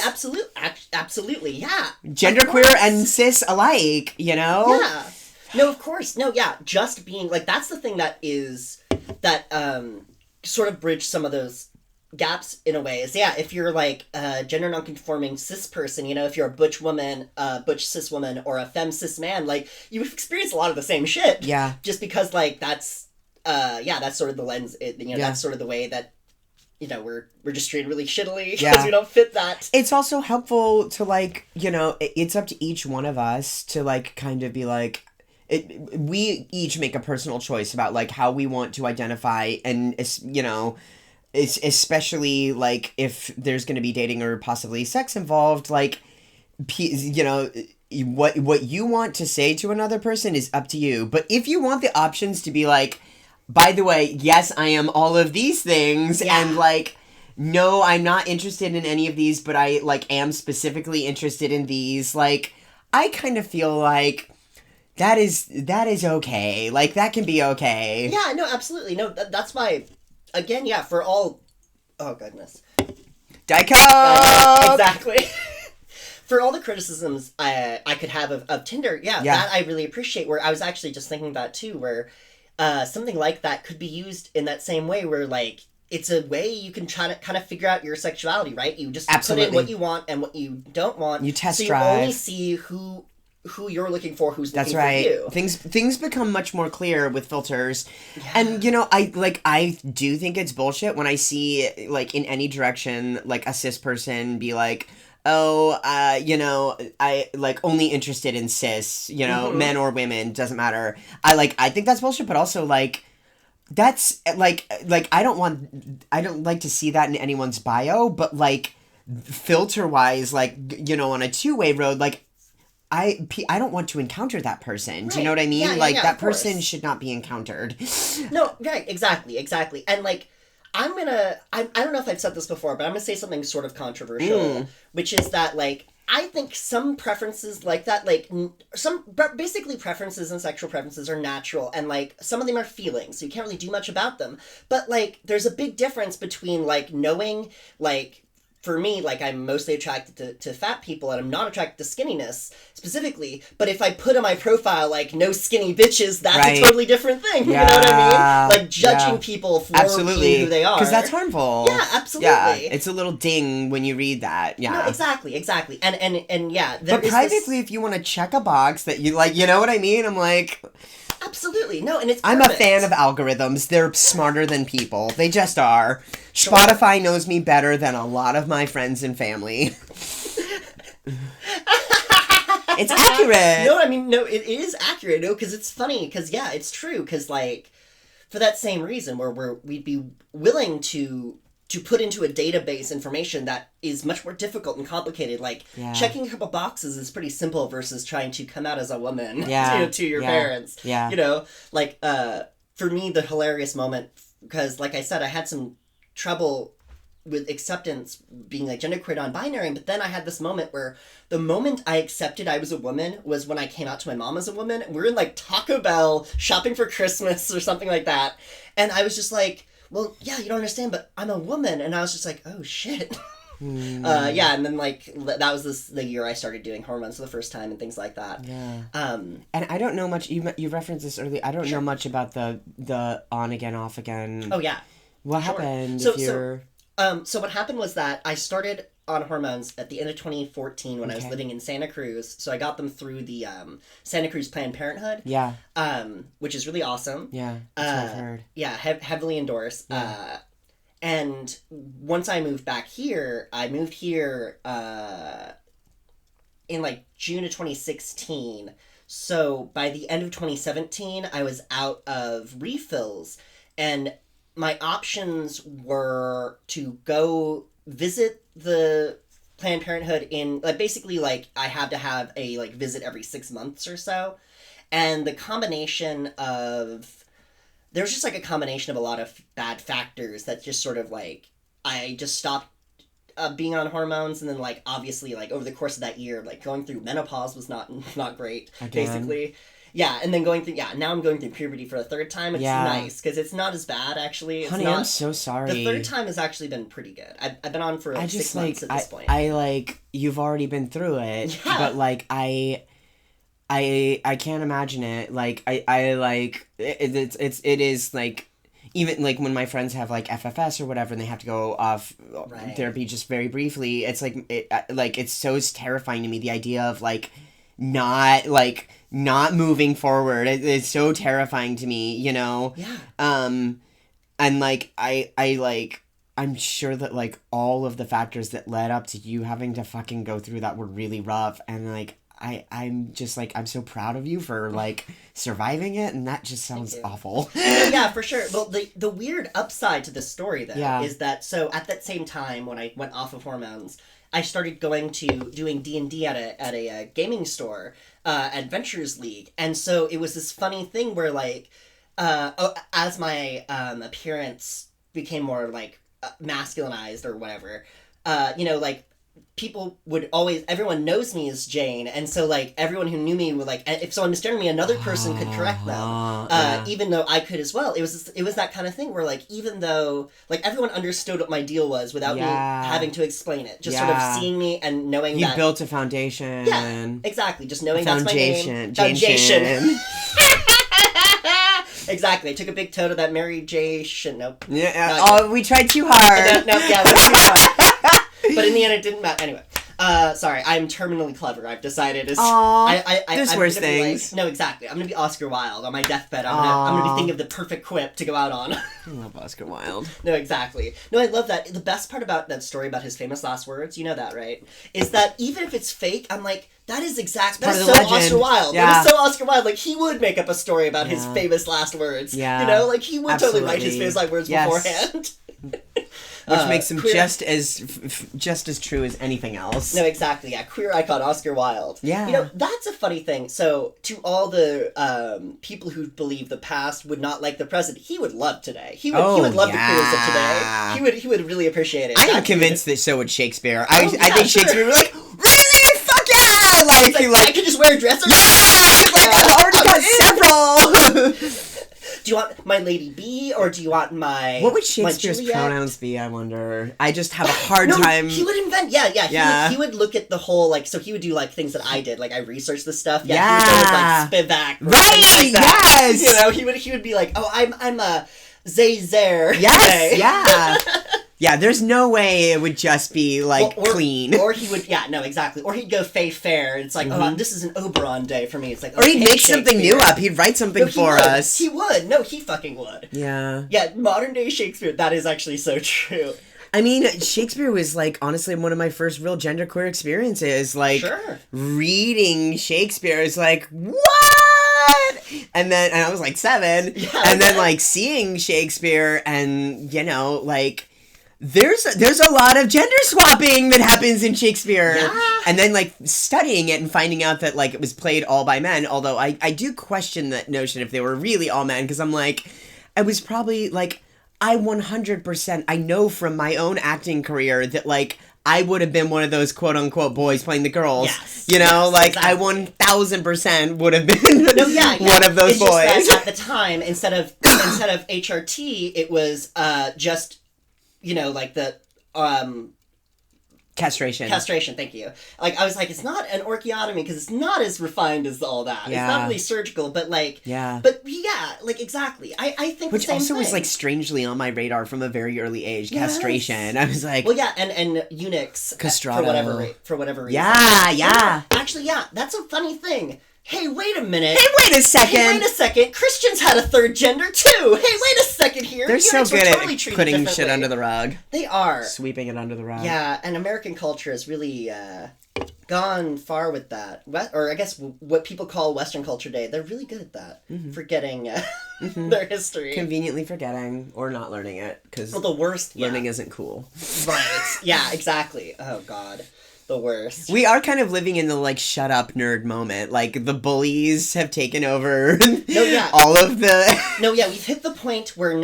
yeah. Genderqueer and cis alike, you know? Yeah. No, of course. No, yeah. Just being, like, that's the thing that is, that, sort of bridged some of those gaps in a way is, yeah, if you're like a gender non-conforming cis person, you know, if you're a butch woman, butch cis woman, or a femme cis man, like, you've experienced a lot of the same shit. Yeah. Just because, like, that's that's sort of the lens, that's sort of the way that, you know, we're just treated really shittily because we don't fit that. It's also helpful to, like, you know, it's up to each one of us to, like, kind of be like, we each make a personal choice about, like, how we want to identify, and, you know, especially, like, if there's going to be dating or possibly sex involved, like, you know, what you want to say to another person is up to you. But if you want the options to be like, by the way, yes, I am all of these things, and, like, no, I'm not interested in any of these, but I, like, am specifically interested in these, like, I kind of feel like that is okay. Like, that can be okay. Yeah, no, absolutely. No, that's why, again, yeah, for all... Oh, goodness. Die Cup! Exactly. For all the criticisms I could have of Tinder, that I really appreciate, where I was actually just thinking that, too, where... something like that could be used in that same way where, like, it's a way you can try to kind of figure out your sexuality, right? You just put in what you want and what you don't want. You test drive. So you only see who you're looking for, who's looking for you. Things become much more clear with filters. Yeah. And, you know, I do think it's bullshit when I see, like, in any direction, like, a cis person be like, oh, you know, I, like, only interested in cis, you know, men or women, doesn't matter. I think that's bullshit, but also, like, that's, like, I don't like to see that in anyone's bio, but, like, filter-wise, like, you know, on a two-way road, like, I don't want to encounter that person. Do you know what I mean? Yeah, that person should not be encountered. No, right, exactly. And, like, I don't know if I've said this before, but I'm going to say something sort of controversial, which is that, like, I think some preferences like that, like, basically preferences and sexual preferences are natural, and, like, some of them are feelings, so you can't really do much about them. But, like, there's a big difference between, like, knowing, like, for me, like, I'm mostly attracted to fat people, and I'm not attracted to skinniness, specifically. But if I put on my profile, like, no skinny bitches, that's a totally different thing. Yeah. You know what I mean? Like, judging people for being who they are. Because that's harmful. Yeah, absolutely. Yeah, it's a little ding when you read that. Yeah. No, exactly. And yeah. But privately, if you want to check a box that you, like, you know what I mean? I'm like... Absolutely. No, and it's perfect. I'm a fan of algorithms. They're smarter than people. They just are. Sure. Spotify knows me better than a lot of my friends and family. It's accurate. No, I mean, no, it is accurate. No, because it's funny. Because, yeah, it's true. Because, like, for that same reason, where we'd be willing to put into a database information that is much more difficult and complicated. Like, checking a couple boxes is pretty simple versus trying to come out as a woman to your parents. Yeah. You know, like, for me, the hilarious moment, because, like I said, I had some trouble with acceptance being, like, genderqueer non-binary, but then I had this moment where the moment I accepted I was a woman was when I came out to my mom as a woman. We're in, like, Taco Bell shopping for Christmas or something like that. And I was just like, well, yeah, you don't understand, but I'm a woman. And I was just like, oh, shit. And then, like, that was the year I started doing hormones for the first time and things like that. Yeah. And I don't know much, you referenced this earlier, I don't know much about the on again, off again. Oh, yeah. What happened So what happened was that I started on hormones at the end of 2014 when I was living in Santa Cruz. So I got them through the Santa Cruz Planned Parenthood. Yeah. Which is really awesome. Yeah, that's what I've heard. Yeah, heavily endorsed. Yeah. And once I moved back here, I moved here in, like, June of 2016. So by the end of 2017, I was out of refills. And my options were to go visit the Planned Parenthood in, like, basically, like, I have to have a, like, visit every 6 months or so. And the combination of, there was just, like, a combination of a lot of bad factors that just sort of, like, I just stopped being on hormones, and then, like, obviously, like, over the course of that year, like, going through menopause was not great, basically. Yeah, and then now I'm going through puberty for the third time. It's nice, because it's not as bad, actually. Honey, I'm so sorry. The third time has actually been pretty good. I've been on for, like, 6 months at this point. You've already been through it, but, like, I can't imagine it. Like, it is, like, even like when my friends have like FFS or whatever and they have to go off therapy just very briefly, it's like it's so terrifying to me, the idea of like not moving forward. It's so terrifying to me, you know. And like I'm sure that like all of the factors that led up to you having to fucking go through that were really rough, and like I'm just like, I'm so proud of you for like surviving it, and that just sounds awful. Yeah, for sure. Well, the weird upside to this story though is that, so at that same time when I went off of hormones, I started going to doing D&D at a gaming store, Adventures League, and so it was this funny thing where like as my appearance became more like masculinized or whatever, you know, like people would always, everyone knows me as Jane, and so like everyone who knew me would like, if someone misgendered me, another person could correct them, even though I could as well. It was that kind of thing where like, even though like everyone understood what my deal was without me having to explain it, just sort of seeing me and knowing you that built a foundation. Yeah, exactly. Just knowing that's my name. Foundation. Exactly. I took a big toe to that Mary J. Nope. Yeah. We tried too hard. No, yeah, we tried too hard. But in the end, it didn't matter. Anyway, sorry, I'm terminally clever. I've decided. There's I'm worse things. No, exactly. I'm gonna be Oscar Wilde on my deathbed. I'm gonna be thinking of the perfect quip to go out on. I love Oscar Wilde. No, exactly. No, I love that. The best part about that story about his famous last words, you know that, right? Is that even if it's fake, I'm like, that is exact. That is so legend. Oscar Wilde. Yeah. That is so Oscar Wilde. Like, he would make up a story about his famous last words. Yeah. You know, like, he would totally write his famous last words beforehand. Which makes him just as true as anything else. No, exactly. Yeah, queer icon Oscar Wilde. Yeah. You know, that's a funny thing. So, to all the people who believe the past would not like the present, he would love today. He would love the queerness of today. He would really appreciate it. I'm convinced that so would Shakespeare. I think Shakespeare would be like, really? Fuck yeah! Like, I could just wear a dress. I've already got several. Do you want my Lady B, or do you want my... What would Shakespeare's pronouns be, I wonder? I just have a hard time... he would invent... Yeah. He would look at the whole, like... So he would do, like, things that I did. Like, I researched the stuff. Yeah. He would go with, like, Spivak. Right, like that. Yes! You know, he would be like, oh, I'm a Zay-Zer. Yes, today. Yeah. Yeah, there's no way it would just be, like, clean. Or he would, exactly. Or he'd go Faye Fair, and it's like, oh, this is an Oberon day for me. It's like, or he'd make something new up. He'd write something for us. He would. No, he fucking would. Yeah. Yeah, modern day Shakespeare, that is actually so true. I mean, Shakespeare was, like, honestly one of my first real genderqueer experiences. Like, reading Shakespeare is like, what? And I was, like, 7. Yeah, and then, like, seeing Shakespeare and, you know, like... There's a lot of gender swapping that happens in Shakespeare. Yeah. And then, like, studying it and finding out that, like, it was played all by men. Although I do question that notion if they were really all men. Because I'm like, I was probably, like, I 100%, I know from my own acting career that, like, I would have been one of those quote-unquote boys playing the girls. Yes. You know, like, exactly. I 1000% would have been one of those boys. Just that at the time, instead of HRT, it was just... You know, like the, Castration. Castration, thank you. Like, I was like, it's not an orchiotomy, because it's not as refined as all that. Yeah. It's not really surgical, but, like... Yeah. But, yeah, like, exactly. I think Which the same also thing. was, like, strangely on my radar from a very early age. Yes. Castration. I was like... Well, yeah, and eunuchs. Castrato. For whatever reason. Yeah. Actually, yeah, that's a funny thing. Hey, wait a minute. Hey, wait a second. Christians had a third gender, too. Hey, wait a second here. They're so good at putting shit under the rug. They are. Sweeping it under the rug. Yeah, and American culture has really gone far with that. Or I guess what people call Western culture today. They're really good at that. Mm-hmm. Forgetting their history. Conveniently forgetting or not learning it. Because the worst. Learning isn't cool. Right. Yeah, exactly. Oh, God. The worst. We are kind of living in the, like, shut up nerd moment. Like, the bullies have taken over all of the... No, yeah, we've hit the point where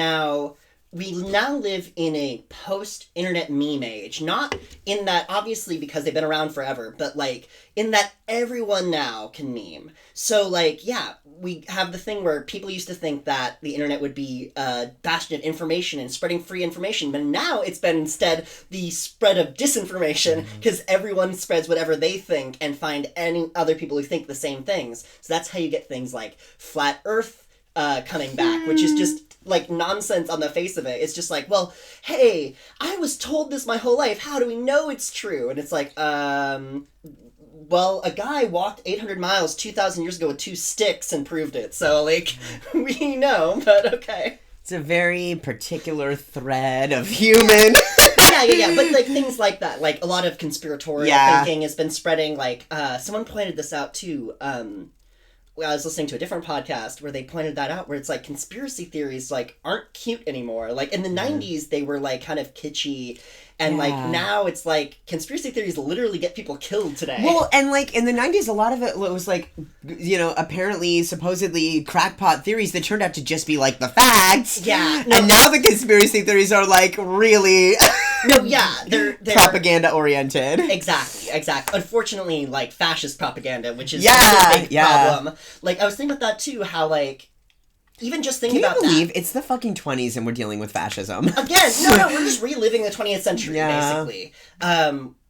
we now live in a post-internet meme age. Not in that, obviously, because they've been around forever, but, like, in that everyone now can meme. So, like, yeah, we have the thing where people used to think that the internet would be a bastion of information and spreading free information, but now it's been instead the spread of disinformation, because everyone spreads whatever they think and find any other people who think the same things. So that's how you get things like flat Earth coming back, which is just like nonsense on the face of it. It's just like, well, hey, I was told this my whole life. How do we know it's true? And it's like, well, a guy walked 800 miles 2,000 years ago with 2 sticks and proved it. So, like, we know, but okay. It's a very particular thread of human. Yeah. But, like, things like that. Like, a lot of conspiratorial thinking has been spreading. Like, someone pointed this out, too. I was listening to a different podcast where they pointed that out, where it's like conspiracy theories, like, aren't cute anymore. Like, in the 90s, they were, like, kind of kitschy. And, like, now it's, like, conspiracy theories literally get people killed today. Well, and, like, in the 90s, a lot of it was, like, you know, apparently, supposedly crackpot theories that turned out to just be, like, the facts. Yeah. No. And now the conspiracy theories are, like, really... No, yeah. They're propaganda-oriented. Exactly. Unfortunately, like, fascist propaganda, which is a big problem. Like, I was thinking about that, too, how, like... Even just thinking about that. Can you believe it's the fucking 20s and we're dealing with fascism? Again, no, we're just reliving the 20th century, basically.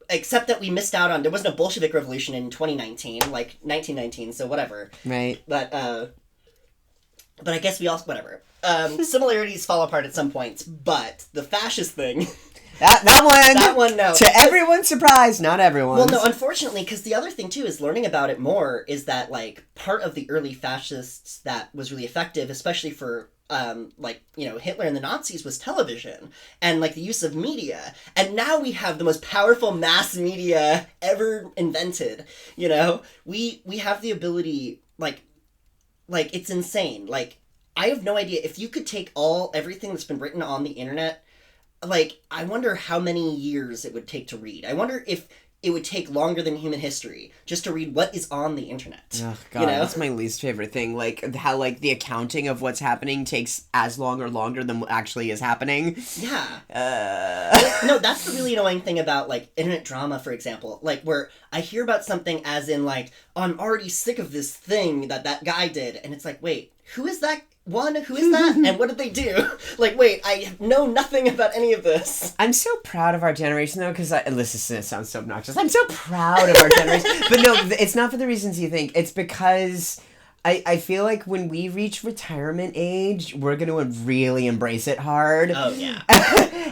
Except that we missed out on, there wasn't a Bolshevik revolution in 2019, like 1919, so whatever. Right. But I guess we also, whatever. Similarities fall apart at some points, but the fascist thing... That one, no. To everyone's surprise, not everyone's. Well, no, unfortunately, because the other thing, too, is learning about it more is that, like, part of the early fascists that was really effective, especially for, like, you know, Hitler and the Nazis, was television and, like, the use of media. And now we have the most powerful mass media ever invented, you know? We have the ability, like, it's insane. Like, I have no idea. If you could take everything that's been written on the internet... Like, I wonder how many years it would take to read. I wonder if it would take longer than human history just to read what is on the internet. Oh, God, you know? That's my least favorite thing. Like, how, like, the accounting of what's happening takes as long or longer than what actually is happening. Yeah. No, that's the really annoying thing about, like, internet drama, for example. Like, where I hear about something as in, like, oh, I'm already sick of this thing that guy did. And it's like, wait, who is that? Who is that? And what did they do? Like, wait, I know nothing about any of this. I'm so proud of our generation, though, because listen, it sounds so obnoxious. I'm so proud of our generation. But no, it's not for the reasons you think. It's because I feel like when we reach retirement age, we're going to really embrace it hard. Oh, yeah.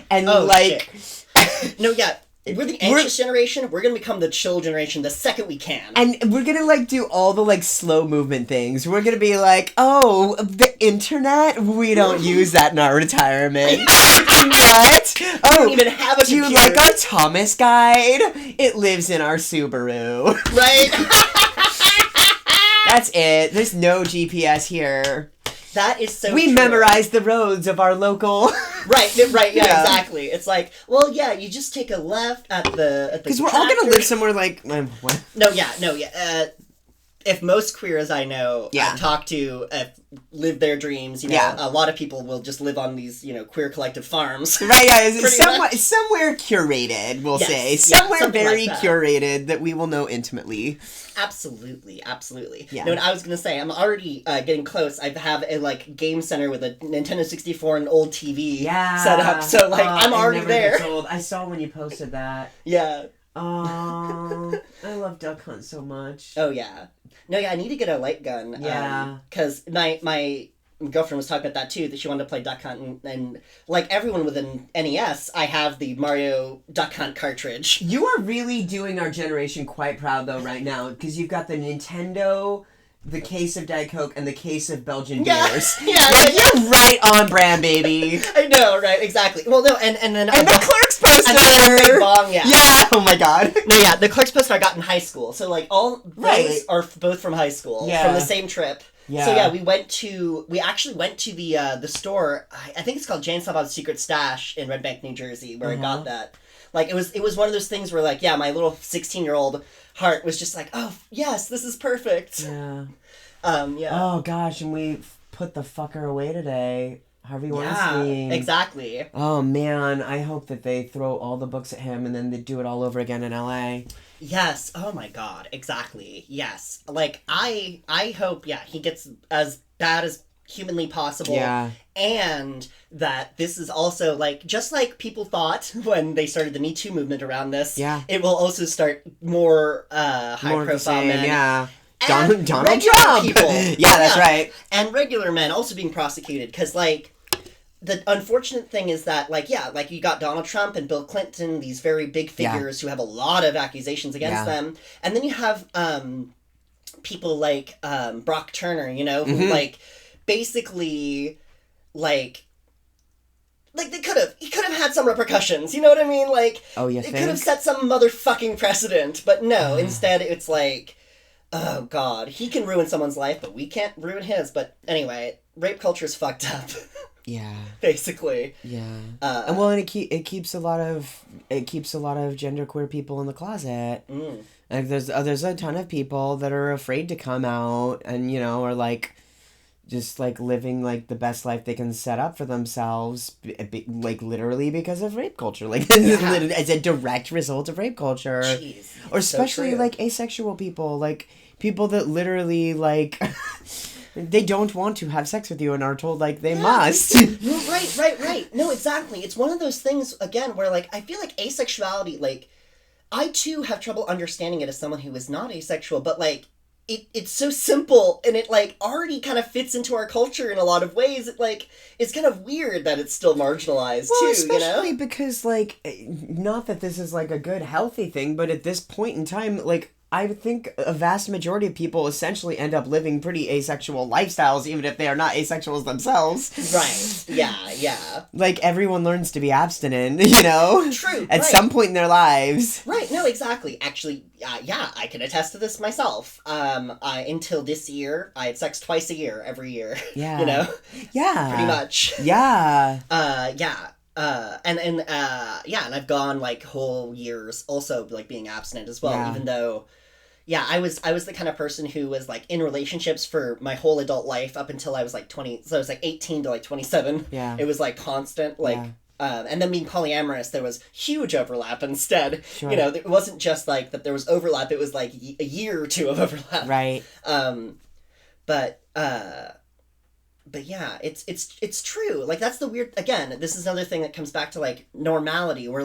And, like... Shit. No, yeah. We're the anxious generation. We're going to become the chill generation the second we can. And we're going to, like, do all the, like, slow movement things. We're going to be like, oh, the internet? We don't use that in our retirement. What? We don't even have a do computer. You like our Thomas guide? It lives in our Subaru. Right? That's it. There's no GPS here. That is so We true. memorize the roads of our local... Right, yeah, exactly. It's like, well, yeah, you just take a left at the because we're all gonna live somewhere like... what? No, yeah. If most queers I know talk to, live their dreams, you know, a lot of people will just live on these, you know, queer collective farms. Right, yeah, somewhere curated, we'll say. Somewhere very like curated that we will know intimately. Absolutely. Yeah. No, and I was gonna say, I'm already getting close. I have a, like, game center with a Nintendo 64 and an old TV set up, so, like, I'm already there. I saw when you posted that. Yeah. Oh, I love Duck Hunt so much. Oh, yeah. No, yeah, I need to get a light gun. Yeah. Because my girlfriend was talking about that, too, that she wanted to play Duck Hunt, and like everyone with an NES, I have the Mario Duck Hunt cartridge. You are really doing our generation quite proud, though, right now, because you've got the Nintendo... the case of Diet Coke and the case of Belgian beers. Yeah, like, you're right on brand, baby. I know, right? Exactly. Well, no, and then the Clerks poster. And then a big bong, yeah. Yeah. Oh my God. No, yeah, the Clerks poster I got in high school. So, like, all those are both from high school. Yeah. From the same trip. Yeah. So yeah, we actually went to the store. I think it's called Jane Silva's Secret Stash in Red Bank, New Jersey, where I got that. Like, it was one of those things where, like, yeah, my little 16-year-old heart was just like, oh yes, this is perfect. Yeah. Yeah. Oh gosh, and we put the fucker away today. Harvey Weinstein. Yeah, exactly. Oh man, I hope that they throw all the books at him and then they do it all over again in LA. Yes. Oh my God. Exactly. Yes. Like, I hope, he gets as bad as humanly possible. Yeah. And that this is also, like, just like people thought when they started the Me Too movement around this. Yeah. It will also start more high profile men. Yeah. Donald regular Trump. people. Yeah, that's right. And regular men also being prosecuted, because, like, the unfortunate thing is that, like, yeah, like, you got Donald Trump and Bill Clinton, these very big figures who have a lot of accusations against them, and then you have people like Brock Turner, you know, who, like, basically, like he could have had some repercussions, you know what I mean? Like, it could have set some motherfucking precedent, but no, instead it's like, oh god, he can ruin someone's life, but we can't ruin his. But anyway, rape culture's fucked up. Yeah. Basically. Yeah. And it keeps a lot of genderqueer people in the closet. Like there's a ton of people that are afraid to come out and, you know, are like just like living like the best life they can set up for themselves, like literally because of rape culture, like as a direct result of rape culture. Jeez, or especially so like asexual people, like people that literally like they don't want to have sex with you and are told like they must. Right. No, exactly. It's one of those things again where like I feel like asexuality, like I too have trouble understanding it as someone who is not asexual, but like it's so simple, and it like already kind of fits into our culture in a lot of ways. It like it's kind of weird that it's still marginalized too, especially you know? Because like, not that this is like a good healthy thing, but at this point in time, like I think a vast majority of people essentially end up living pretty asexual lifestyles, even if they are not asexuals themselves. Right. Yeah. Like, everyone learns to be abstinent, you know? True, At some point in their lives. Right, no, exactly. Actually, yeah, I can attest to this myself. Until this year, I had sex twice a year, every year. Yeah. You know? Yeah. Pretty much. Yeah. And I've gone like whole years also like being abstinent as well, even though I was the kind of person who was like in relationships for my whole adult life up until I was like 20, so I was like 18 to like 27. Yeah. It was like constant, like and then being polyamorous, there was huge overlap instead. Sure. You know, it wasn't just like that there was overlap, it was like a year or two of overlap. Right. But yeah, it's true. Like, that's the weird, again, this is another thing that comes back to, like, normality, where,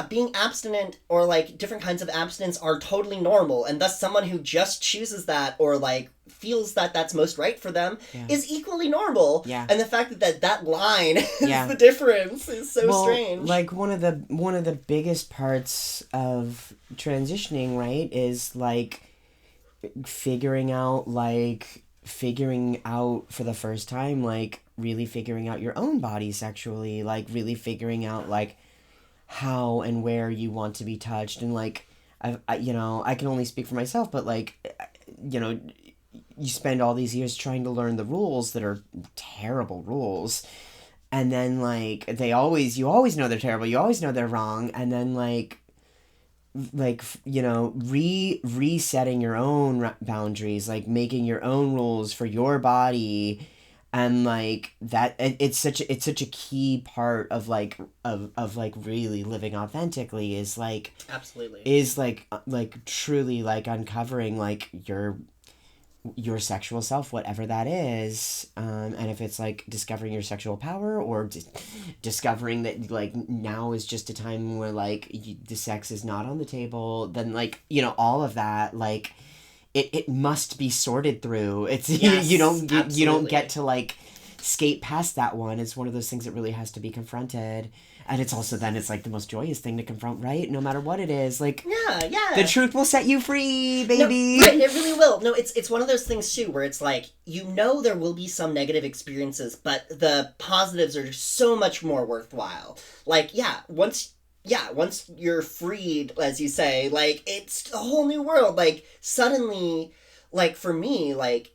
being abstinent or, like, different kinds of abstinence are totally normal, and thus someone who just chooses that or, like, feels that that's most right for them is equally normal. Yeah. And the fact that line is the difference is so strange. Like, one of the biggest parts of transitioning, right, is, like, figuring out for the first time, like, really figuring out your own body sexually, like, really figuring out, like, how and where you want to be touched. And, like, I can only speak for myself, but, like, you know, you spend all these years trying to learn the rules that are terrible rules, and then, like, you always know they're terrible, you always know they're wrong, and then, like, you know, resetting your own boundaries, like making your own rules for your body, and like that, it's such a key part of like really living authentically, is like absolutely is like truly like uncovering like your sexual self, whatever that is, and if it's like discovering your sexual power, or discovering that like now is just a time where like the sex is not on the table, then like, you know, all of that, like it must be sorted through. It's you don't get to like skate past that one. It's one of those things that really has to be confronted. And it's also then it's like the most joyous thing to confront, right? No matter what it is, like the truth will set you free, baby. No, right, it really will. No, it's one of those things too where it's like, you know, there will be some negative experiences, but the positives are so much more worthwhile. Like, once you're freed, as you say, like, it's a whole new world. Like, suddenly, like, for me, like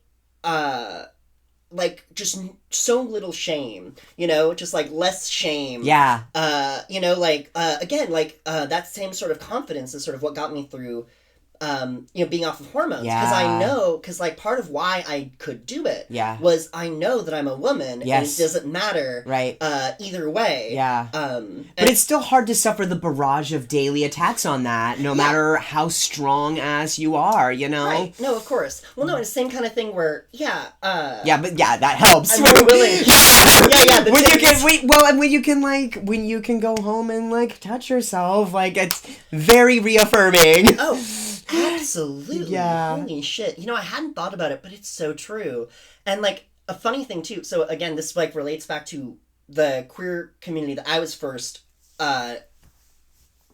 just so little shame, you know, just like less shame. Yeah. You know, like, again, like, that same sort of confidence is sort of what got me through, you know, being off of hormones. Because like part of why I could do it was I know that I'm a woman, and it doesn't matter either way. Yeah. But it's still hard to suffer the barrage of daily attacks on that, no matter how strong ass you are, you know? Right. No, of course. Well, no, it's the same kind of thing where, that helps. I'm more willing. When you can go home and like touch yourself, like, it's very reaffirming. Oh. Absolutely. Yeah. Holy shit. I hadn't thought about it, but it's so true. And like a funny thing too. So again, this like relates back to the queer community that I was first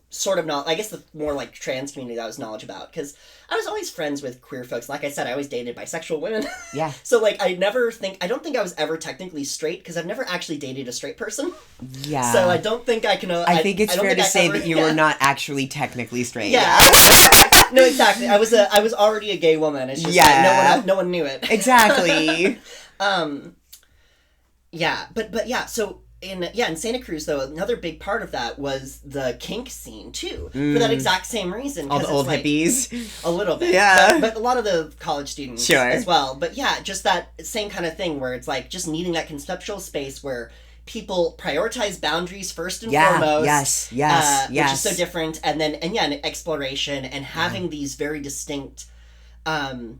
sort of not, I guess the more like trans community that I was knowledge about, because I was always friends with queer folks. Like I said, I always dated bisexual women. Yeah. So like I don't think I was ever technically straight, because I've never actually dated a straight person. Yeah. So I don't think I can. I think it's fair to say that you were not actually technically straight. Yeah. No, exactly. I was already a gay woman. It's just like no one knew it. Exactly. Yeah, but yeah, so in Santa Cruz, though, another big part of that was the kink scene, too. For that exact same reason. All the old hippies. A little bit. Yeah. But a lot of the college students as well. But yeah, just that same kind of thing where it's like just needing that conceptual space where people prioritize boundaries first and foremost. Yes. Which is so different. And then, and exploration and having these very distinct, and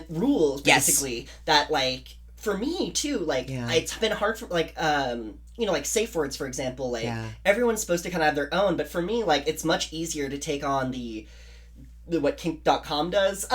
rules, basically, that, like, for me too, like it's been hard for like like safe words, for example, like everyone's supposed to kind of have their own, but for me, like, it's much easier to take on the what kink.com does,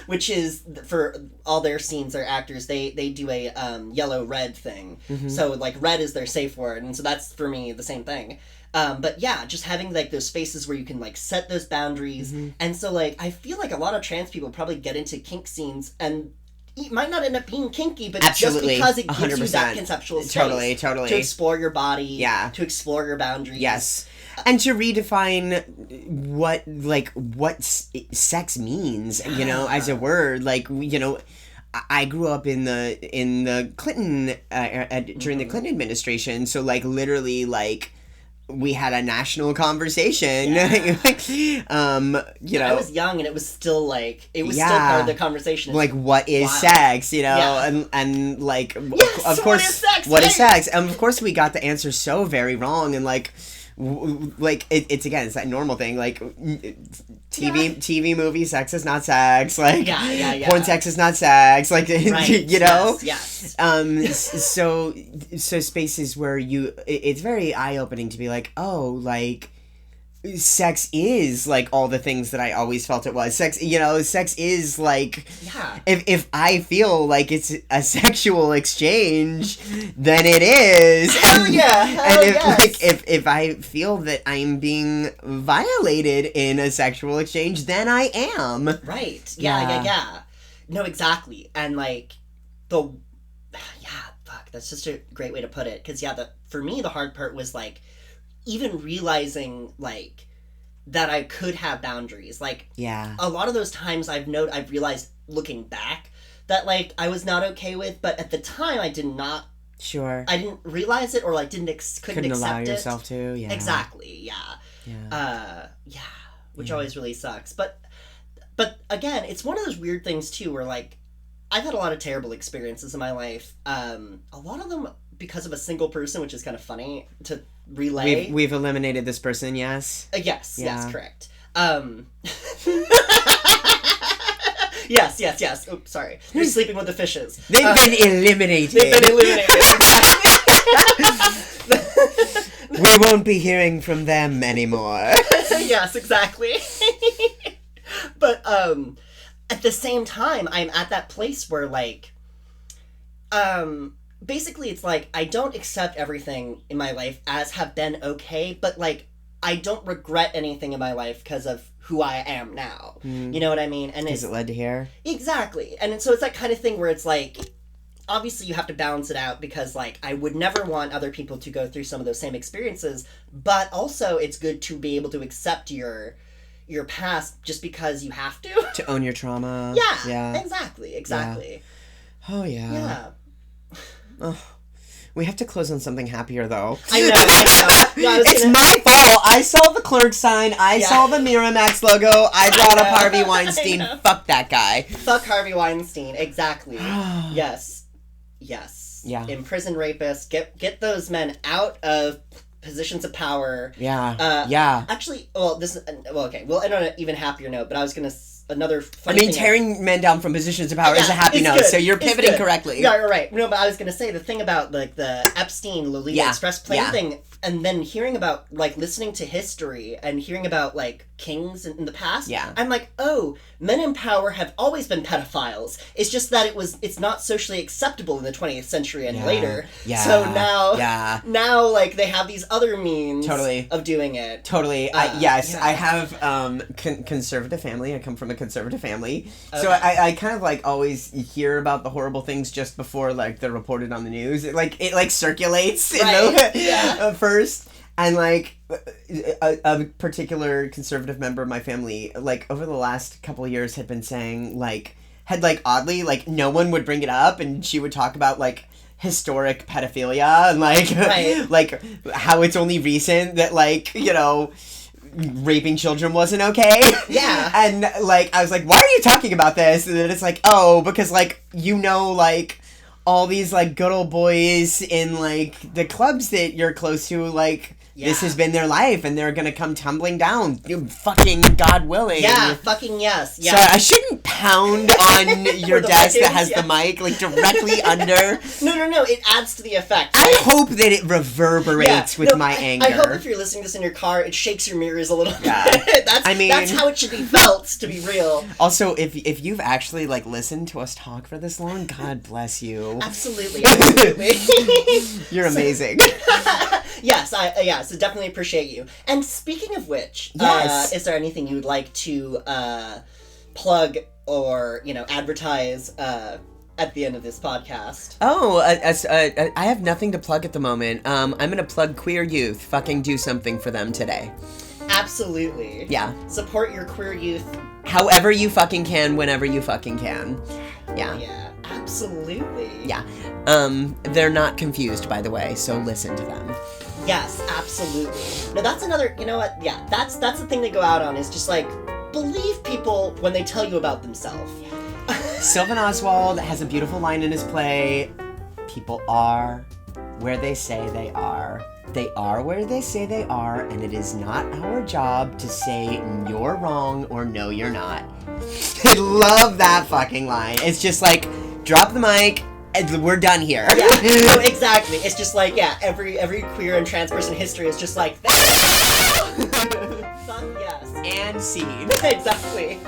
which is for all their scenes, their actors, they do a yellow red thing. So like red is their safe word, and so that's for me the same thing. But yeah, just having like those spaces where you can like set those boundaries. And so like I feel like a lot of trans people probably get into kink scenes and it might not end up being kinky, but Absolutely. Just because it gives 100%. you that conceptual space. Totally. To explore your body. To explore your boundaries. Yes. And to redefine what sex means, as a word. Like, I grew up in the Clinton, during the Clinton administration. So, like, literally, like, we had a national conversation. I was young and it was still like still part of the conversation. Like, what is sex? And like, of course, what is sex? And of course, we got the answer so very wrong. And like, it's again, it's that normal thing. Like, TV movie, sex is not sex. Like, porn sex is not sex. Like, right. Yes. So spaces where it's very eye-opening to be like, oh, like, sex is like all the things that I always felt it was. Sex is like, if I feel like it's a sexual exchange, then it is. Hell If I feel that I'm being violated in a sexual exchange, then I am. Right. Yeah. No, exactly. And like that's just a great way to put it. 'Cause for me the hard part was like even realizing like that I could have boundaries. Like, a lot of those times I've realized looking back that like I was not okay with, but at the time I did not. Sure. I didn't realize it, or like couldn't accept allow it. yourself to. Yeah. Exactly. Which always really sucks. But again, it's one of those weird things too, where like I've had a lot of terrible experiences in my life. A lot of them because of a single person, which is kind of funny to relay. We've eliminated this person, yes? Yes, correct. Yes. Oops, sorry. They're sleeping with the fishes. They've been eliminated. We won't be hearing from them anymore. Yes, exactly. But, at the same time, I'm at that place where, like, basically it's like, I don't accept everything in my life as have been okay, but, like, I don't regret anything in my life because of who I am now. You know what I mean? And because it led to here? Exactly. And so it's that kind of thing where it's like, obviously you have to balance it out because, like, I would never want other people to go through some of those same experiences, but also it's good to be able to accept your past just because you have to. To own your trauma. Yeah. Exactly. Yeah. Oh, yeah. Yeah. Oh. We have to close on something happier, though. I know. It's my fault. I saw the clerk sign. I saw the Miramax logo. I brought up Harvey Weinstein. Fuck that guy. Fuck Harvey Weinstein. Exactly. Yes. Yeah. Imprison rapists. Get those men out of positions of power. Yeah. Actually, okay. We'll end on an even happier note, but I was going to... Another funny thing tearing men down from positions of power is a happy note, so you're pivoting correctly. Yeah, you're right. No, but I was going to say the thing about, like, the Epstein Lolita Express plane thing, and then hearing about, like, listening to history and hearing about, like, kings in the past. Yeah. I'm like, oh, men in power have always been pedophiles. It's just that it's not socially acceptable in the 20th century and later. Yeah. So now like they have these other means of doing it. Totally. I have conservative family. I come from a conservative family. Okay. So I kind of like always hear about the horrible things just before like they're reported on the news. It circulates first. And, like, a particular conservative member of my family, like, over the last couple of years had been saying, like, oddly, like, no one would bring it up, and she would talk about, like, historic pedophilia, and, like, like, how it's only recent that, like, you know, raping children wasn't okay. Yeah. And, like, I was like, why are you talking about this? And then it's like, oh, because, like, you know, like, all these, like, good old boys in, like, the clubs that you're close to, like... Yeah. This has been their life, and they're gonna come tumbling down. You fucking God willing. Yeah, fucking yes. Yeah. So I shouldn't pound on your desk that has the mic, like, directly under. No, it adds to the effect. I hope that it reverberates with my anger. I hope if you're listening to this in your car, it shakes your mirrors a little bit. I mean, that's how it should be felt, to be real. Also, if you've actually, like, listened to us talk for this long, God bless you. Absolutely. You're amazing. Yes, so definitely appreciate you. And speaking of which, is there anything you would like to plug or, you know, advertise at the end of this podcast? Oh, I have nothing to plug at the moment. I'm going to plug queer youth. Fucking do something for them today. Absolutely. Yeah. Support your queer youth. However you fucking can, whenever you fucking can. Yeah. Yeah, absolutely. Yeah. They're not confused, by the way, so listen to them. Yes, absolutely. No, that's another, you know what, yeah, that's the thing they go out on, is just like, believe people when they tell you about themselves. Sylvan Oswald has a beautiful line in his play, people are where they say they are. They are where they say they are, and it is not our job to say you're wrong or no, you're not. I love that fucking line. It's just like, drop the mic, we're done here. Yeah, no, exactly. It's just like, yeah, every queer and trans person in history is just like, yes. And scene. Exactly.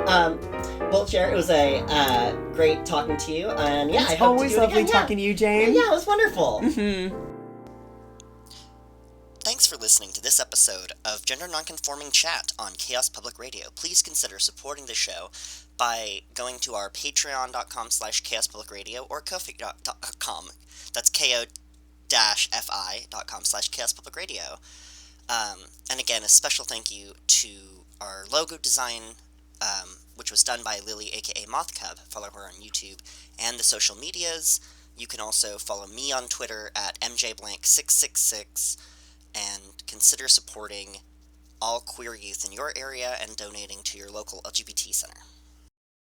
Well, Jer, it was a great talking to you, and yeah, I hope to do it again. It's always lovely talking to you, Jane. Yeah, it was wonderful. Mm-hmm. Thanks for listening to this episode of Gender Non-Conforming Chat on Chaos Public Radio. Please consider supporting the show by going to our patreon.com/Chaos Public Radio or ko-fi.com. That's ko-fi.com/Chaos Public Radio. And again, a special thank you to our logo design, which was done by Lily, aka Mothcub. Follow her on YouTube and the social medias. You can also follow me on Twitter at mjblank666. And consider supporting all queer youth in your area and donating to your local LGBT center.